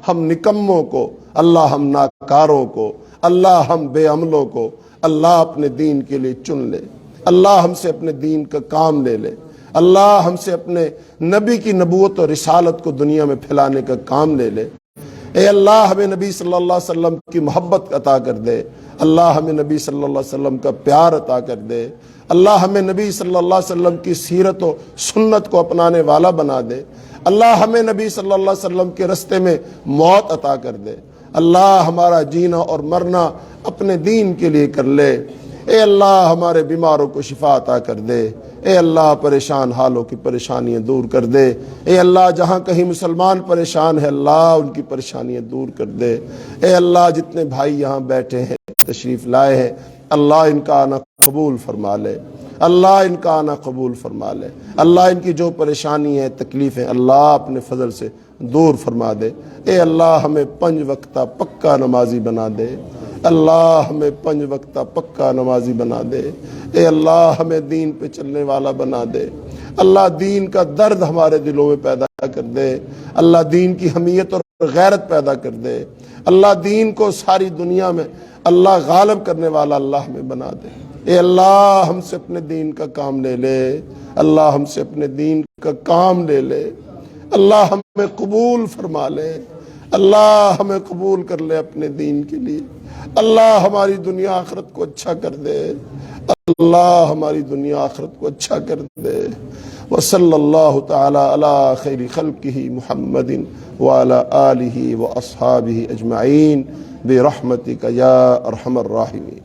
ہم نکموں کو، اللہ ہم ناکاروں کو، اللہ ہم بے عملوں کو اللہ اپنے دین کے لیے چن لے، اللہ ہم سے اپنے دین کا کام لے لے، اللہ ہم سے اپنے نبی کی نبوت اور رسالت کو دنیا میں پھیلانے کا کام لے لے۔ اے اللہ ہمیں نبی صلی اللہ علیہ وسلم کی محبت عطا کر دے، اللہ ہمیں نبی صلی اللہ علیہ وسلم کا پیار عطا کر دے، اللہ ہمیں نبی صلی اللہ علیہ وسلم کی سیرت و سنت کو اپنانے والا بنا دے، اللہ ہمیں نبی صلی اللہ علیہ وسلم کے رستے میں موت عطا کر دے، اللہ ہمارا جینا اور مرنا اپنے دین کے لیے کر لے۔ اے اللہ ہمارے بیماروں کو شفا عطا کر دے، اے اللہ پریشان حالوں کی پریشانیاں دور کر دے، اے اللہ جہاں کہیں مسلمان پریشان ہے اللہ ان کی پریشانیاں دور کر دے، اے اللہ جتنے بھائی یہاں بیٹھے ہیں تشریف لائے ہیں اللہ ان کا آنا قبول فرما لے، اللہ ان کا آنا قبول فرما لے، اللہ ان کی جو پریشانی ہے تکلیف ہے اللہ اپنے فضل سے دور فرما دے۔ اے اللہ ہمیں 5 وقتہ پکا نمازی بنا دے، اللہ ہمیں 5 وقتہ پکا نمازی بنا دے، اے اللہ ہمیں دین پہ چلنے والا بنا دے، اللہ دین کا درد ہمارے دلوں میں پیدا کر دے، اللہ دین کی حمیت اور غیرت پیدا کر دے، اللہ دین کو ساری دنیا میں اللہ غالب کرنے والا اللہ ہمیں بنا دے۔ اے اللہ ہم سے اپنے دین کا کام لے لے، اللہ ہم سے اپنے دین کا کام لے لے، اللہ ہمیں قبول فرما لے، اللہ ہمیں قبول کر لے اپنے دین کے لیے، اللہ ہماری دنیا آخرت کو اچھا کر دے، اللہ ہماری دنیا آخرت کو اچھا کر دے۔ وصلی اللہ تعالی علی خیر خلقہ محمد وعلی آلہ واصحابہ اجمعین برحمتک یا ارحم الراحمین۔